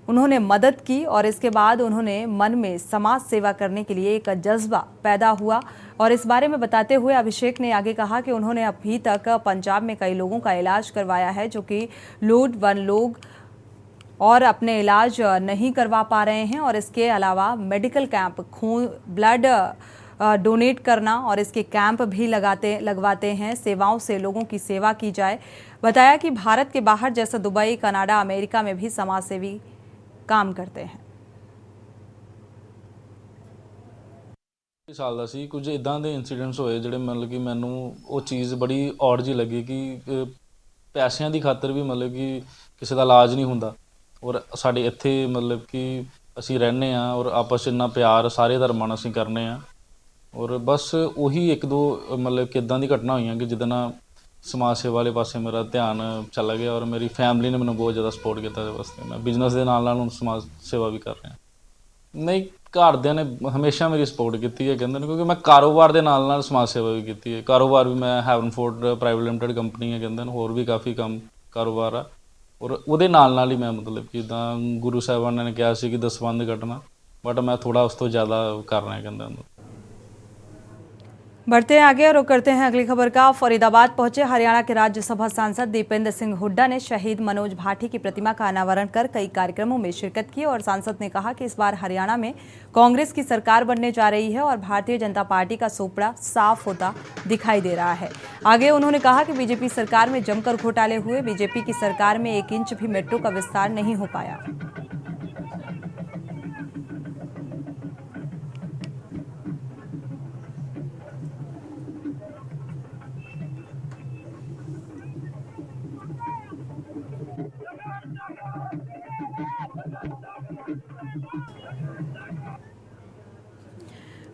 उन्होंने मदद की और इसके बाद उन्होंने मन में समाज सेवा करने के लिए एक जज्बा पैदा हुआ। और इस बारे में बताते हुए अभिषेक ने आगे कहा कि उन्होंने अभी तक पंजाब में कई लोगों का इलाज करवाया है जो कि लोग और अपने इलाज नहीं करवा पा रहे हैं। और इसके अलावा मेडिकल कैंप, खून ब्लड डोनेट करना और इसके कैंप भी लगवाते हैं, सेवाओं से लोगों की सेवा की जाए। बताया कि भारत के बाहर जैसे दुबई, कनाडा, अमेरिका में भी समाज सेवी काम करते हैं। साल का सी कुछ इदां दे इंसीडेंट्स होए जिहड़े मतलब कि मैनू वो चीज़ बड़ी ऑड जी लगी कि ਪੈਸਿਆਂ ਦੀ ਖਾਤਰ ਵੀ ਮਤਲਬ ਕਿ ਕਿਸੇ ਦਾ ਇਲਾਜ ਨਹੀਂ ਹੁੰਦਾ। ਔਰ ਸਾਡੇ ਇੱਥੇ ਮਤਲਬ ਕਿ ਅਸੀਂ ਰਹਿੰਦੇ ਹਾਂ ਔਰ ਆਪਸ 'ਚ ਇੰਨਾ ਪਿਆਰ ਸਾਰੇ ਧਰਮਾਂ ਨਾਲ ਅਸੀਂ ਕਰਨੇ ਆ। ਔਰ ਬਸ ਉਹੀ ਇੱਕ ਦੋ ਮਤਲਬ ਕਿ ਇੱਦਾਂ ਦੀ ਘਟਨਾ ਹੋਈਆਂ ਕਿ ਜਿਹਦੇ ਨਾਲ ਸਮਾਜ ਸੇਵਾ ਵਾਲੇ ਪਾਸੇ ਮੇਰਾ ਧਿਆਨ ਚਲਾ ਗਿਆ ਔਰ ਮੇਰੀ ਫੈਮਿਲੀ ਨੇ ਮੈਨੂੰ ਬਹੁਤ ਜ਼ਿਆਦਾ ਸਪੋਰਟ ਕੀਤਾ ਇਹਦੇ ਵਾਸਤੇ। ਮੈਂ ਬਿਜ਼ਨਸ ਦੇ ਨਾਲ ਨਾਲ ਹੁਣ ਸਮਾਜ ਸੇਵਾ ਵੀ ਕਰ ਰਿਹਾ। ਨਹੀਂ, ਘਰਦਿਆਂ ਨੇ ਹਮੇਸ਼ਾ ਮੇਰੀ ਸਪੋਰਟ ਕੀਤੀ ਹੈ ਕਹਿੰਦੇ ਨੇ, ਕਿਉਂਕਿ ਮੈਂ ਕਾਰੋਬਾਰ ਦੇ ਨਾਲ ਨਾਲ ਸਮਾਜ ਸੇਵਾ ਵੀ ਕੀਤੀ ਹੈ। ਕਾਰੋਬਾਰ ਵੀ ਮੈਂ ਹੈਵਨਫੋਰਡ ਪ੍ਰਾਈਵੇਟ ਲਿਮਟਿਡ ਕੰਪਨੀ ਹੈ ਕਹਿੰਦੇ ਨੇ, ਹੋਰ ਵੀ ਕਾਫੀ ਕੰਮ ਕਾਰੋਬਾਰ ਆ। ਔਰ ਉਹਦੇ ਨਾਲ ਹੀ ਮੈਂ ਮਤਲਬ ਕਿ ਜਿੱਦਾਂ ਗੁਰੂ ਸਾਹਿਬਾਨ ਨੇ ਕਿਹਾ ਸੀ ਕਿ ਦਸਵੰਧ ਕੱਢਣਾ, ਬਟ मैं थोड़ा उस तो ज़्यादा कर रहे हैं कहते हैं। बढ़ते हैं आगे और रुक करते हैं अगली खबर का। फरीदाबाद पहुंचे हरियाणा के राज्यसभा सांसद दीपेंद्र सिंह हुड्डा ने शहीद मनोज भाटी की प्रतिमा का अनावरण कर कई कार्यक्रमों में शिरकत की और सांसद ने कहा कि इस बार हरियाणा में कांग्रेस की सरकार बनने जा रही है और भारतीय जनता पार्टी का सोपड़ा साफ होता दिखाई दे रहा है। आगे उन्होंने कहा कि बीजेपी सरकार में जमकर घोटाले हुए, बीजेपी की सरकार में 1 इंच भी मेट्रो का विस्तार नहीं हो पाया।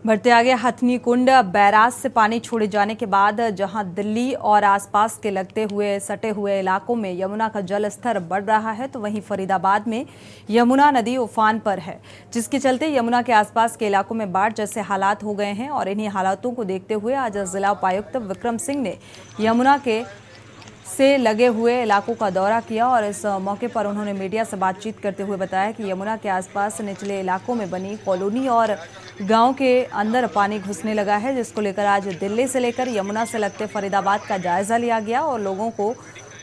बढ़ते आगे, हथनी कुंड बैराज से पानी छोड़े जाने के बाद जहां दिल्ली और आसपास के सटे हुए इलाकों में यमुना का जल स्तर बढ़ रहा है, तो वहीं फरीदाबाद में यमुना नदी उफान पर है, जिसके चलते यमुना के आसपास के इलाकों में बाढ़ जैसे हालात हो गए हैं। और इन्हीं हालातों को देखते हुए आज जिला उपायुक्त विक्रम सिंह ने यमुना के से लगे हुए इलाकों का दौरा किया और इस मौके पर उन्होंने मीडिया से बातचीत करते हुए बताया कि यमुना के आसपास निचले इलाकों में बनी कॉलोनी और गांव के अंदर पानी घुसने लगा है, जिसको लेकर आज दिल्ली से लेकर यमुना से लगते फरीदाबाद का जायजा लिया गया और लोगों को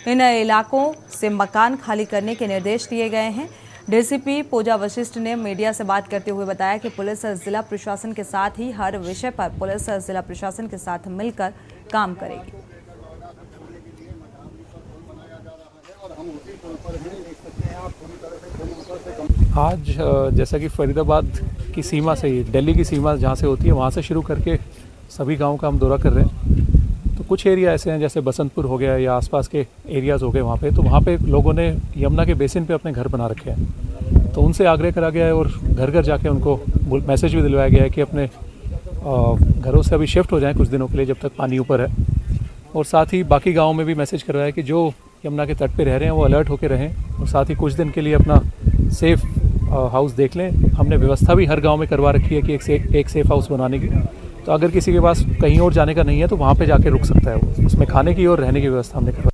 इन इलाकों से मकान खाली करने के निर्देश दिए गए हैं। डीसीपी पूजा वशिष्ठ ने मीडिया से बात करते हुए बताया कि पुलिस जिला प्रशासन के साथ ही हर विषय पर पुलिस जिला प्रशासन के साथ मिलकर काम करेगी। आज जैसा कि फरीदाबाद की सीमा से ही दिल्ली की सीमा जहाँ से होती है वहाँ से शुरू करके सभी गांव का हम दौरा कर रहे हैं। तो कुछ एरिया ऐसे हैं जैसे बसंतपुर हो गया या आसपास के एरियाज़ हो गए वहाँ पे, तो वहाँ पे लोगों ने यमुना के बेसिन पे अपने घर बना रखे हैं। तो उनसे आग्रह करा गया है और घर घर जाके उनको मैसेज भी दिलवाया गया है कि अपने घरों से अभी शिफ्ट हो जाएँ कुछ दिनों के लिए जब तक पानी ऊपर है। और साथ ही बाकी गाँव में भी मैसेज करवाया है कि जो यमुना के तट पे रह रहे हैं वो अलर्ट होकर रहें और साथ ही कुछ दिन के लिए अपना सेफ हाउस देख लें। हमने व्यवस्था भी हर गांव में करवा रखी है कि एक सेफ हाउस बनाने की, तो अगर किसी के पास कहीं और जाने का नहीं है तो वहाँ पे जाके रुक सकता है वो। उसमें खाने की और रहने की व्यवस्था हमने करवाई।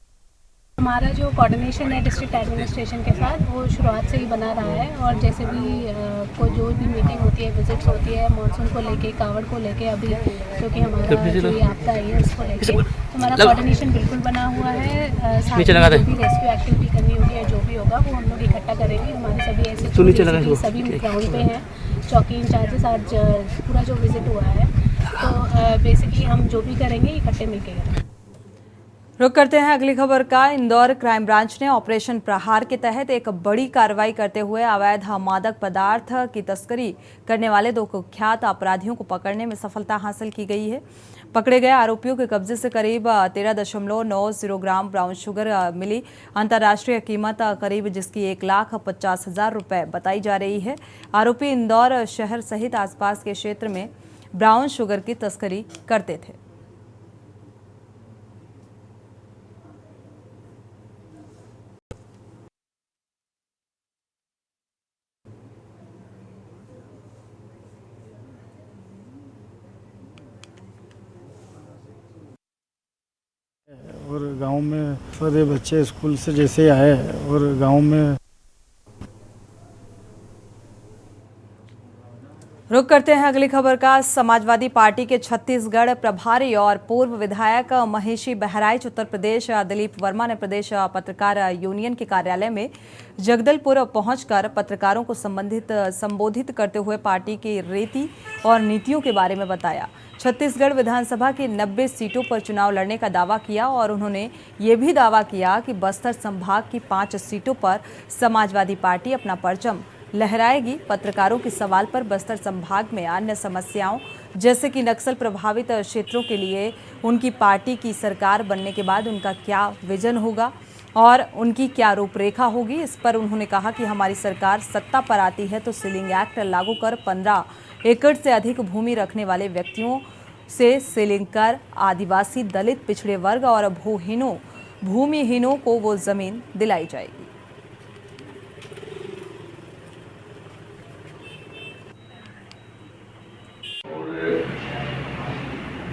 हमारा जो कोऑर्डिनेशन है डिस्ट्रिक्ट एडमिनिस्ट्रेशन के साथ वो शुरुआत से ही बना रहा है और जैसे भी कोई जो भी मीटिंग होती है, विजिट्स होती है, मानसून को लेके, कावड़ को लेके, अभी जो कि हमारा जो ये आपदा आई है उसको लेके, तो हमारा कोऑर्डिनेशन बिल्कुल बना हुआ है। साथ में जो भी रेस्क्यू एक्टिविटी करनी होगी या जो भी होगा वो हम लोग इकट्ठा करेंगे। हमारे सभी ऐसे सभी ग्राउंड पे हैं, चौकी इंचार्जेस आज पूरा जो विजिट हुआ है, तो बेसिकली हम जो भी करेंगे इकट्ठे मिलकर करेंगे। रुक करते हैं अगली खबर का। इंदौर क्राइम ब्रांच ने ऑपरेशन प्रहार के तहत एक बड़ी कार्रवाई करते हुए अवैध मादक पदार्थ की तस्करी करने वाले 2 कुख्यात अपराधियों को पकड़ने में सफलता हासिल की गई है। पकड़े गए आरोपियों के कब्जे से करीब 13.90 ग्राम ब्राउन शुगर मिली। अंतर्राष्ट्रीय कीमत करीब जिसकी 1,50,000 रुपए बताई जा रही है। आरोपी इंदौर शहर सहित आसपास के क्षेत्र में ब्राउन शुगर की तस्करी करते थे। और गांव में सारे बच्चे स्कूल से जैसे आए और गांव में रुक करते हैं अगली खबर का। समाजवादी पार्टी के छत्तीसगढ़ प्रभारी और पूर्व विधायक महेशी बहराइच उत्तर प्रदेश दिलीप वर्मा ने प्रदेश पत्रकार यूनियन के कार्यालय में जगदलपुर पहुंचकर पत्रकारों को संबोधित करते हुए पार्टी की रीति और नीतियों के बारे में बताया। छत्तीसगढ़ विधानसभा की 90 सीटों पर चुनाव लड़ने का दावा किया और उन्होंने ये भी दावा किया कि बस्तर संभाग की 5 सीटों पर समाजवादी पार्टी अपना परचम लहराएगी। पत्रकारों के सवाल पर बस्तर संभाग में अन्य समस्याओं जैसे कि नक्सल प्रभावित क्षेत्रों के लिए उनकी पार्टी की सरकार बनने के बाद उनका क्या विजन होगा, और उनकी क्या रूपरेखा होगी। इस पर उन्होंने कहा कि हमारी सरकार सत्ता पर आती है तो सीलिंग एक्ट लागू कर 15 एकड़ से अधिक भूमि रखने वाले व्यक्तियों से सीलिंग कर आदिवासी, दलित, पिछड़े वर्ग और भूमिहीनों को वो जमीन दिलाई जाएगी।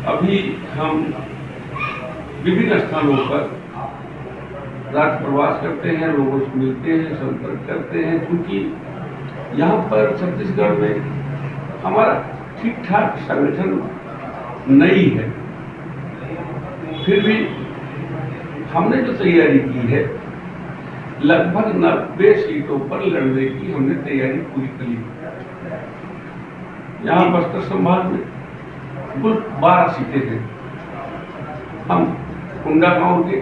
अभी हम विभिन्न स्थानों पर रात प्रवास करते हैं, लोगों से मिलते हैं, संपर्क करते हैं, क्योंकि यहाँ पर छत्तीसगढ़ में हमारा ठीक ठाक संगठन नहीं है। फिर भी हमने जो तैयारी की है, लगभग 90 सीटों पर लड़ने की हमने तैयारी पूरी कर ली। यहाँ बस्तर संभाग में कुल 12 सीटें हैं। हम कुंडा गांव के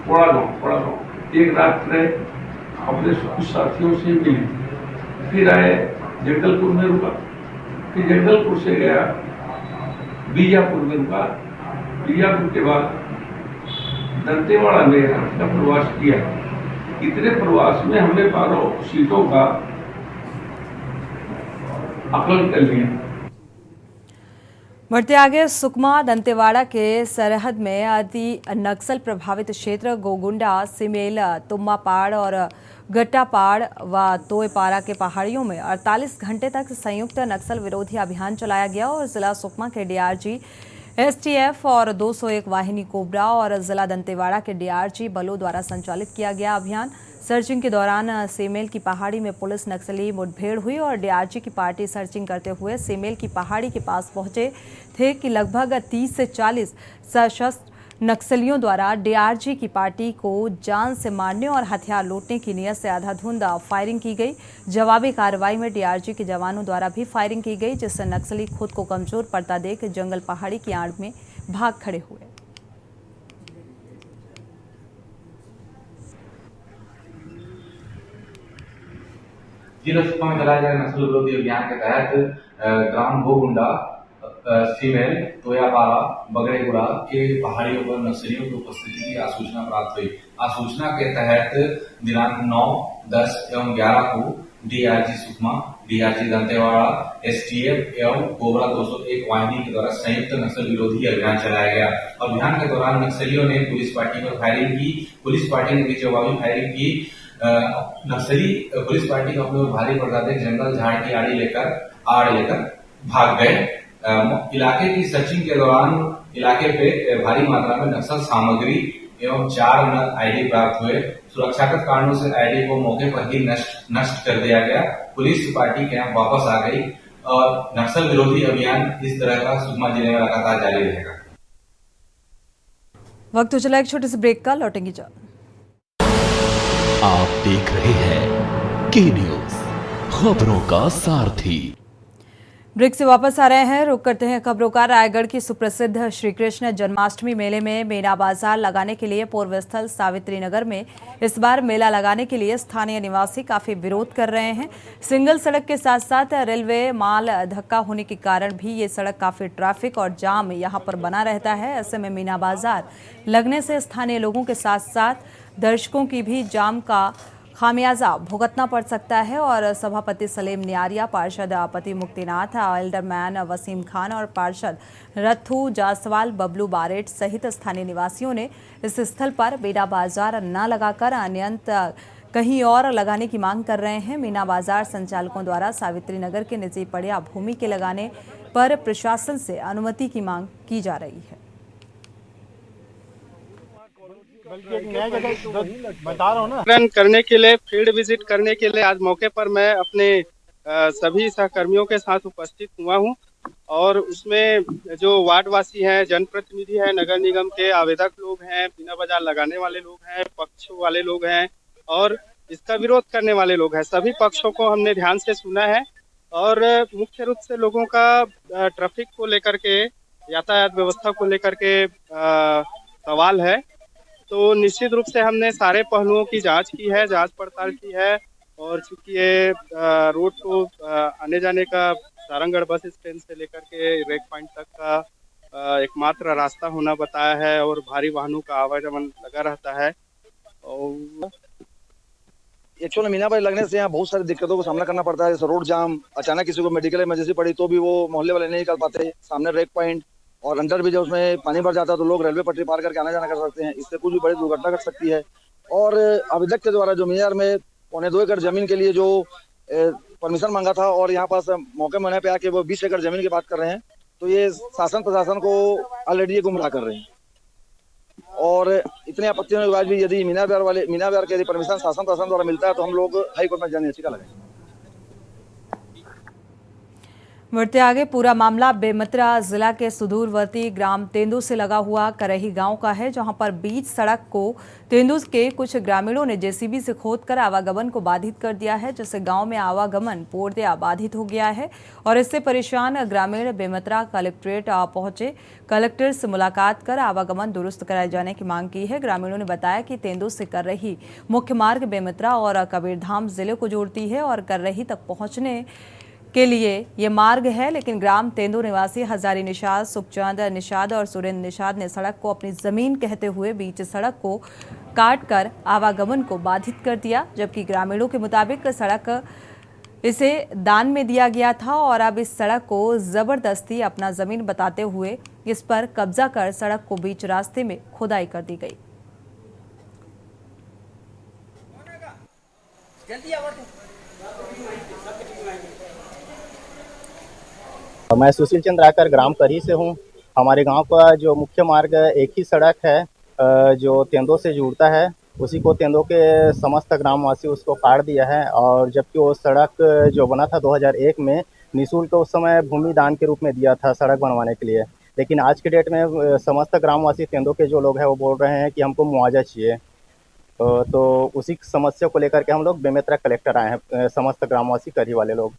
कोड़ा गांव एक रात रहे, अपने कुछ साथियों से मिले, फिर आए जगदलपुर में रुका, फिर जगदलपुर से गया बीजापुर में रुका, बीजापुर के बाद दंतेवाड़ा में का प्रवास किया। इतने प्रवास में हमने 12 सीटों का आकलन कर लिया। बढ़ते आगे, सुकमा दंतेवाड़ा के सरहद में अति नक्सल प्रभावित क्षेत्र गोगुंडा, सिमेल, तुम्बापाड़ और गट्टापाड़ व तोयपारा के पहाड़ियों में 48 घंटे तक संयुक्त नक्सल विरोधी अभियान चलाया गया और जिला सुकमा के डीआरजी, एसटीएफ और 201 वाहिनी कोबरा और जिला दंतेवाड़ा के डीआरजी बलों द्वारा संचालित किया गया अभियान। सर्चिंग के दौरान सेमेल की पहाड़ी में पुलिस नक्सली मुठभेड़ हुई और डीआरजी की पार्टी सर्चिंग करते हुए सेमेल की पहाड़ी के पास पहुंचे थे कि लगभग 30 से 40 सशस्त्र नक्सलियों द्वारा डीआरजी की पार्टी को जान से मारने और हथियार लूटने की नीयत से आधाधुंध फायरिंग की गई। जवाबी कार्रवाई में डीआरजी के जवानों द्वारा भी फायरिंग की गई, जिससे नक्सली खुद को कमजोर पड़ता देख जंगल पहाड़ी की आड़ में भाग खड़े हुए। जिला सुकमा में चलाए जा रहे नक्सल विरोधी अभियान के तहत ग्राम गोगुंडा, सीमेल, तोयापारा, बगड़ेगुड़ा के पहाड़ियों पर नक्सलियों की उपस्थिति की आसूचना प्राप्त हुई। आसूचना के तहत दिनांक 9, 10 एवं 11 को DRG Sukma, DRG Dantewada, STF एवं कोबरा 201 वाहिनी के द्वारा संयुक्त नक्सल विरोधी अभियान चलाया गया। अभियान के दौरान नक्सलियों ने पुलिस पार्टी पर फायरिंग की। पुलिस पार्टी ने भी जवाबी फायरिंग की। नक्सली पुलिस पार्टी को अपने भारी पड़ता देख जंगल झाड़ की आड़ लेकर भाग गए। इलाके की सर्चिंग के दौरान इलाके पे भारी मात्रा में नक्सल सामग्री एवं 4 नग आईडी प्राप्त हुए। सुरक्षागत कारणों से आईडी को मौके पर ही नष्ट कर दिया गया। पुलिस पार्टी कैंप वापस आ गई और नक्सल विरोधी अभियान इस तरह का सुकमा जिले में लगातार जारी रहेगा। वक्त हो चला एक छोटे से ब्रेक का, लौटेंगे जल्द। आप देख रहे हैं के न्यूज, खबरों का सारथी। ब्रेक से वापस आ रहे हैं, रुक करते हैं खबरों का। रायगढ़ की सुप्रसिद्ध श्री कृष्ण जन्माष्टमी मेले में मीना बाजार लगाने के लिए पूर्व स्थल सावित्री नगर में इस बार मेला लगाने के लिए स्थानीय निवासी काफी विरोध कर रहे हैं। सिंगल सड़क के साथ साथ रेलवे माल धक्का होने के कारण भी ये सड़क काफी ट्रैफिक और जाम यहां पर बना रहता है। ऐसे में मीना बाजार लगने से स्थानीय लोगों के साथ साथ दर्शकों की भी जाम का खामियाजा भुगतना पड़ सकता है और सभापति सलीम नियारिया, पार्षद आपति मुक्तिनाथ, एल्डरमैन वसीम खान और पार्षद रथू जासवाल, बबलू बारेट सहित स्थानीय निवासियों ने इस स्थल पर मीना बाजार न लगाकर अन्यत्र कहीं और लगाने की मांग कर रहे हैं। मीना बाजार संचालकों द्वारा सावित्री नगर के निजी पड़िया भूमि के लगाने पर प्रशासन से अनुमति की मांग की जा रही है। बता रहा हूँ ना, करने के लिए फील्ड विजिट करने के लिए आज मौके पर मैं अपने सभी सहकर्मियों के साथ उपस्थित हुआ हूँ और उसमें जो वार्डवासी हैं, जनप्रतिनिधि हैं, नगर निगम के आवेदक लोग हैं, मीना बाजार लगाने वाले लोग हैं, पक्ष वाले लोग हैं और इसका विरोध करने वाले लोग हैं। सभी पक्षों को हमने ध्यान से सुना है और मुख्य रूप से लोगों का ट्रैफिक को लेकर के, यातायात व्यवस्था को लेकर के सवाल है। तो निश्चित रूप से हमने सारे पहलुओं की जांच की है, जांच पड़ताल की है और चूंकि ये रोड को आने जाने का सारंगढ़ बस स्टैंड से लेकर के रेक पॉइंट तक का एकमात्र रास्ता होना बताया है और भारी वाहनों का आवागमन लगा रहता है और एक्चुअल मीनाबाई लगने से यहाँ बहुत सारी दिक्कतों का सामना करना पड़ता है, जैसे रोड जाम, अचानक किसी को मेडिकल इमरजेंसी पड़ी तो भी वो मोहल्ले वाले नहीं निकल पाते, सामने रेक पॉइंट और अंडर भी जब उसमें पानी भर जाता है तो लोग रेलवे पटरी पार करके आना जाना कर सकते हैं, इससे कुछ भी बड़ी दुर्घटना घट सकती है। और अभिलक के द्वारा जो मेयर में 2.25 एकड़ जमीन के लिए जो परमिशन मांगा था और यहाँ पास मौके में होने पे आके वो 20 एकड़ जमीन की बात कर रहे हैं, तो ये शासन प्रशासन को ऑलरेडी गुमराह कर रहे हैं। और इतने आपत्तियों के बाद भी यदि मीना ब्यार के यदि परमिशन शासन प्रशासन द्वारा मिलता है तो हम लोग हाई कोर्ट में जाने याचिका लगाएंगे। बढ़ते आगे, पूरा मामला बेमेतरा जिला के सुदूरवर्ती ग्राम तेंदू से लगा हुआ करही गांव का है, जहां पर बीच सड़क को तेंदू के कुछ ग्रामीणों ने जेसीबी से खोदकर आवागमन को बाधित कर दिया है, जिससे गांव में आवागमन पूर्णतया बाधित हो गया है। और इससे परेशान ग्रामीण बेमेतरा कलेक्ट्रेट पहुंचे, कलेक्टर से मुलाकात कर आवागमन दुरुस्त कराए जाने की मांग की है। ग्रामीणों ने बताया कि तेंदू से करही मुख्य मार्ग बेमेतरा और कबीरधाम जिले को जोड़ती है और करही तक पहुंचने के लिए ये मार्ग है, लेकिन ग्राम तेंदू निवासी हजारी निषाद, सुखचंद निषाद और सुरेंद्र निषाद ने सड़क को अपनी जमीन कहते हुए बीच सड़क को काट कर आवागमन को बाधित कर दिया, जबकि ग्रामीणों के मुताबिक सड़क इसे दान में दिया गया था और अब इस सड़क को जबरदस्ती अपना जमीन बताते हुए इस पर कब्जा कर सड़क को बीच रास्ते में खुदाई कर दी गई। मैं सुशील चंद्र आकर ग्राम करही से हूँ। हमारे गांव का जो मुख्य मार्ग एक ही सड़क है जो तेंदो से जुड़ता है, उसी को तेंदो के समस्त ग्रामवासी उसको काट दिया है। और जबकि वो सड़क जो बना था 2001 में निःशुल्क उस समय भूमि दान के रूप में दिया था सड़क बनवाने के लिए, लेकिन आज के डेट में समस्त ग्रामवासी तेंदो के जो लोग हैं वो बोल रहे हैं कि हमको मुआवजा चाहिए। तो उसी समस्या को लेकर के हम लोग बेमेतरा कलेक्टर आए हैं, समस्त ग्रामवासी करही वाले लोग।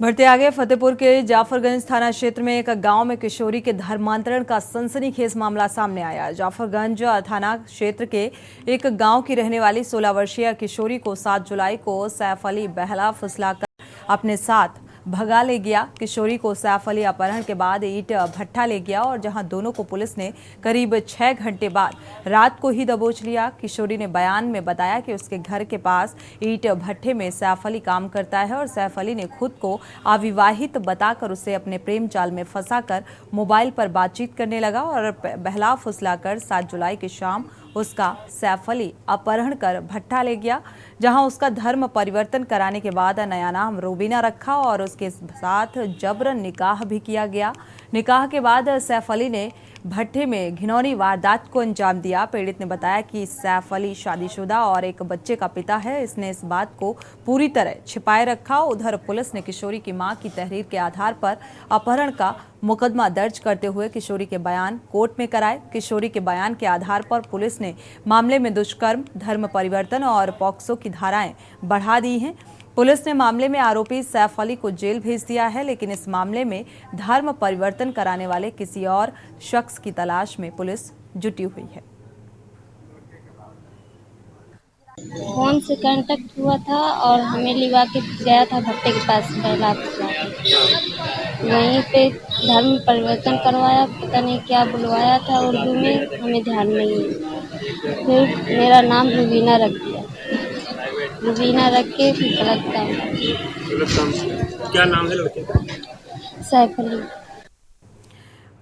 बढ़ते आगे, फतेहपुर के जाफरगंज थाना क्षेत्र में एक गांव में किशोरी के धर्मांतरण का सनसनीखेज मामला सामने आया। जाफरगंज थाना क्षेत्र के एक गांव की रहने वाली 16 वर्षीय किशोरी को 7 जुलाई को सैफ अली बहला फुसलाकर अपने साथ भगा ले गया। किशोरी को सैफ अली अपहरण के बाद ईंट भट्ठा ले गया और जहां दोनों को पुलिस ने करीब 6 घंटे बाद रात को ही दबोच लिया। किशोरी ने बयान में बताया कि उसके घर के पास ईंट भट्ठे में सैफ अली काम करता है और सैफ अली ने खुद को अविवाहित बताकर उसे अपने प्रेम जाल में फंसाकर मोबाइल पर बातचीत करने लगा और बहला फुसलाकर 7 जुलाई की शाम उसका सैफ अली अपहरण कर भट्ठा ले गया, जहां उसका धर्म परिवर्तन कराने के बाद नया नाम रूबीना रखा और उसके साथ जबरन निकाह भी किया गया। निकाह के बाद सैफ अली ने भट्ठे में घिनौनी वारदात को अंजाम दिया। पीड़ित ने बताया कि सैफ अली शादीशुदा और एक बच्चे का पिता है। इसने इस बात को पूरी तरह छिपाए रखा। उधर पुलिस ने किशोरी की मां की तहरीर के आधार पर अपहरण का मुकदमा दर्ज करते हुए किशोरी के बयान कोर्ट में कराए। किशोरी के बयान के आधार पर पुलिस ने मामले में दुष्कर्म, धर्म परिवर्तन और पॉक्सो की धाराएं बढ़ा दी हैं। पुलिस ने मामले में आरोपी सैफ अली को जेल भेज दिया है, लेकिन इस मामले में धर्म परिवर्तन कराने वाले किसी और शख्स की तलाश में पुलिस जुटी हुई है। फोन से कांटेक्ट हुआ था और हमें लिवा के गया था भट्टे के पास बहला वहीं पे धर्म परिवर्तन करवाया, पता नहीं क्या बुलवाया था उर्दू में, हमें ध्यान नहीं है। फिर मेरा नाम रूबीना रख दिया, रूबीना रख के फिर गलत काम। क्या नाम है लड़के का? सैफ अली।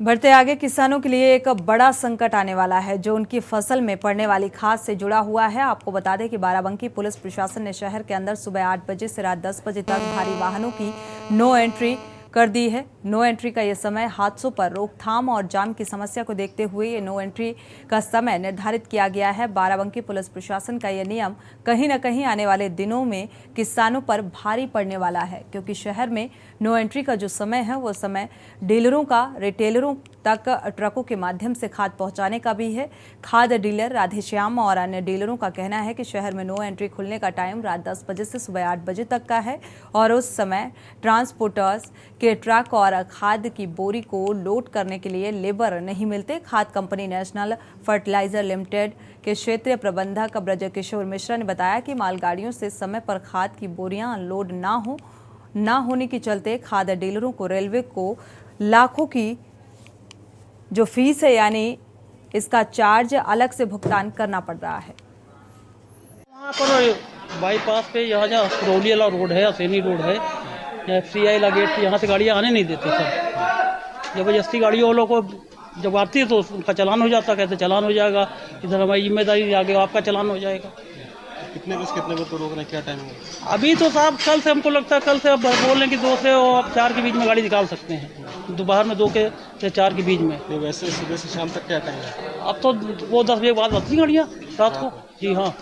बढ़ते आगे, किसानों के लिए एक बड़ा संकट आने वाला है जो उनकी फसल में पड़ने वाली खाद से जुड़ा हुआ है। आपको बता दें कि बाराबंकी पुलिस प्रशासन ने शहर के अंदर सुबह 8 बजे से रात 10 बजे तक भारी वाहनों की नो एंट्री कर दी है। नो एंट्री का ये समय हादसों पर रोकथाम और जाम की समस्या को देखते हुए ये नो एंट्री का समय निर्धारित किया गया है। बाराबंकी पुलिस प्रशासन का यह नियम कहीं न कहीं आने वाले दिनों में किसानों पर भारी पड़ने वाला है, क्योंकि शहर में नो एंट्री का जो समय है वो समय डीलरों का रिटेलरों तक ट्रकों के माध्यम से खाद पहुंचाने का भी है। खाद डीलर राधेश्याम और अन्य डीलरों का कहना है कि शहर में नो एंट्री खुलने का टाइम रात 10 बजे से सुबह 8 बजे तक का है और उस समय ट्रांसपोर्टर्स के ट्रक और खाद की बोरी को लोड करने के लिए लेबर नहीं मिलते। खाद कंपनी नेशनल फर्टिलाइजर लिमिटेड के क्षेत्रीय प्रबंधक ब्रजकिशोर मिश्रा ने बताया कि मालगाड़ियों से समय पर खाद की बोरियां लोड ना होने के चलते खाद डीलरों को रेलवे को लाखों की जो फीस है यानी इसका चार्ज अलग से भुगतान करना पड़ रहा है। वहाँ पर बाईपास पे यहाँ जहाँ करौली वाला रोड है, असैनी रोड है, यहाँ FCI वाला गेट, यहाँ से गाड़ियाँ आने नहीं देते सर। जबरदस्ती गाड़ियों वालों को जब आती है तो उनका चालान हो जाता, कहते चालान हो जाएगा, इधर हमारी जिम्मेदारी आगे आपका चालान हो जाएगा। कितने बजे तो रोक रहे हैं, क्या टाइम है? अभी तो साहब कल से हमको लगता है, कल से अब बोल रहे कि 2 से और 4 के बीच में गाड़ी निकाल सकते हैं, दोपहर में 2 से 4 के बीच में। तो वैसे सुबह से शाम तक क्या टाइम है? अब तो वो 10 बजे के बाद बचती गाड़ियाँ रात को। जी हाँ,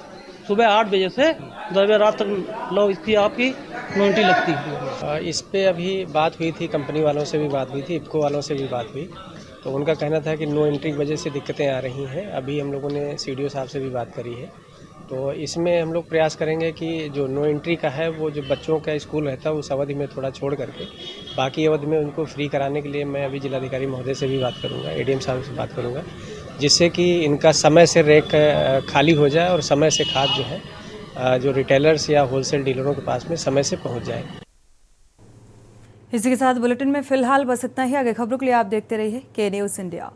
सुबह 8 बजे से 10 बजे रात तक लो इसकी आपकी नो एंट्री लगती है। इस पे अभी बात हुई थी, कंपनी वालों से भी बात हुई थी, इफ्को वालों से भी बात हुई, तो उनका कहना था कि नो एंट्री की वजह से दिक्कतें आ रही हैं। अभी हम लोगों ने CDO साहब से भी बात करी है, तो इसमें हम लोग प्रयास करेंगे कि जो नो एंट्री का है वो जो बच्चों का स्कूल रहता है उस अवधि में थोड़ा छोड़ करके बाकी अवधि में उनको फ्री कराने के लिए मैं अभी जिलाधिकारी महोदय से भी बात करूंगा, ADM साहब से बात करूंगा, जिससे कि इनका समय से रैक खाली हो जाए और समय से खाद जो है जो रिटेलर्स या होलसेल डीलरों के पास में समय से पहुँच जाए। इसी के साथ बुलेटिन में फिलहाल बस इतना ही। आगे खबरों के लिए आप देखते रहिए K News India।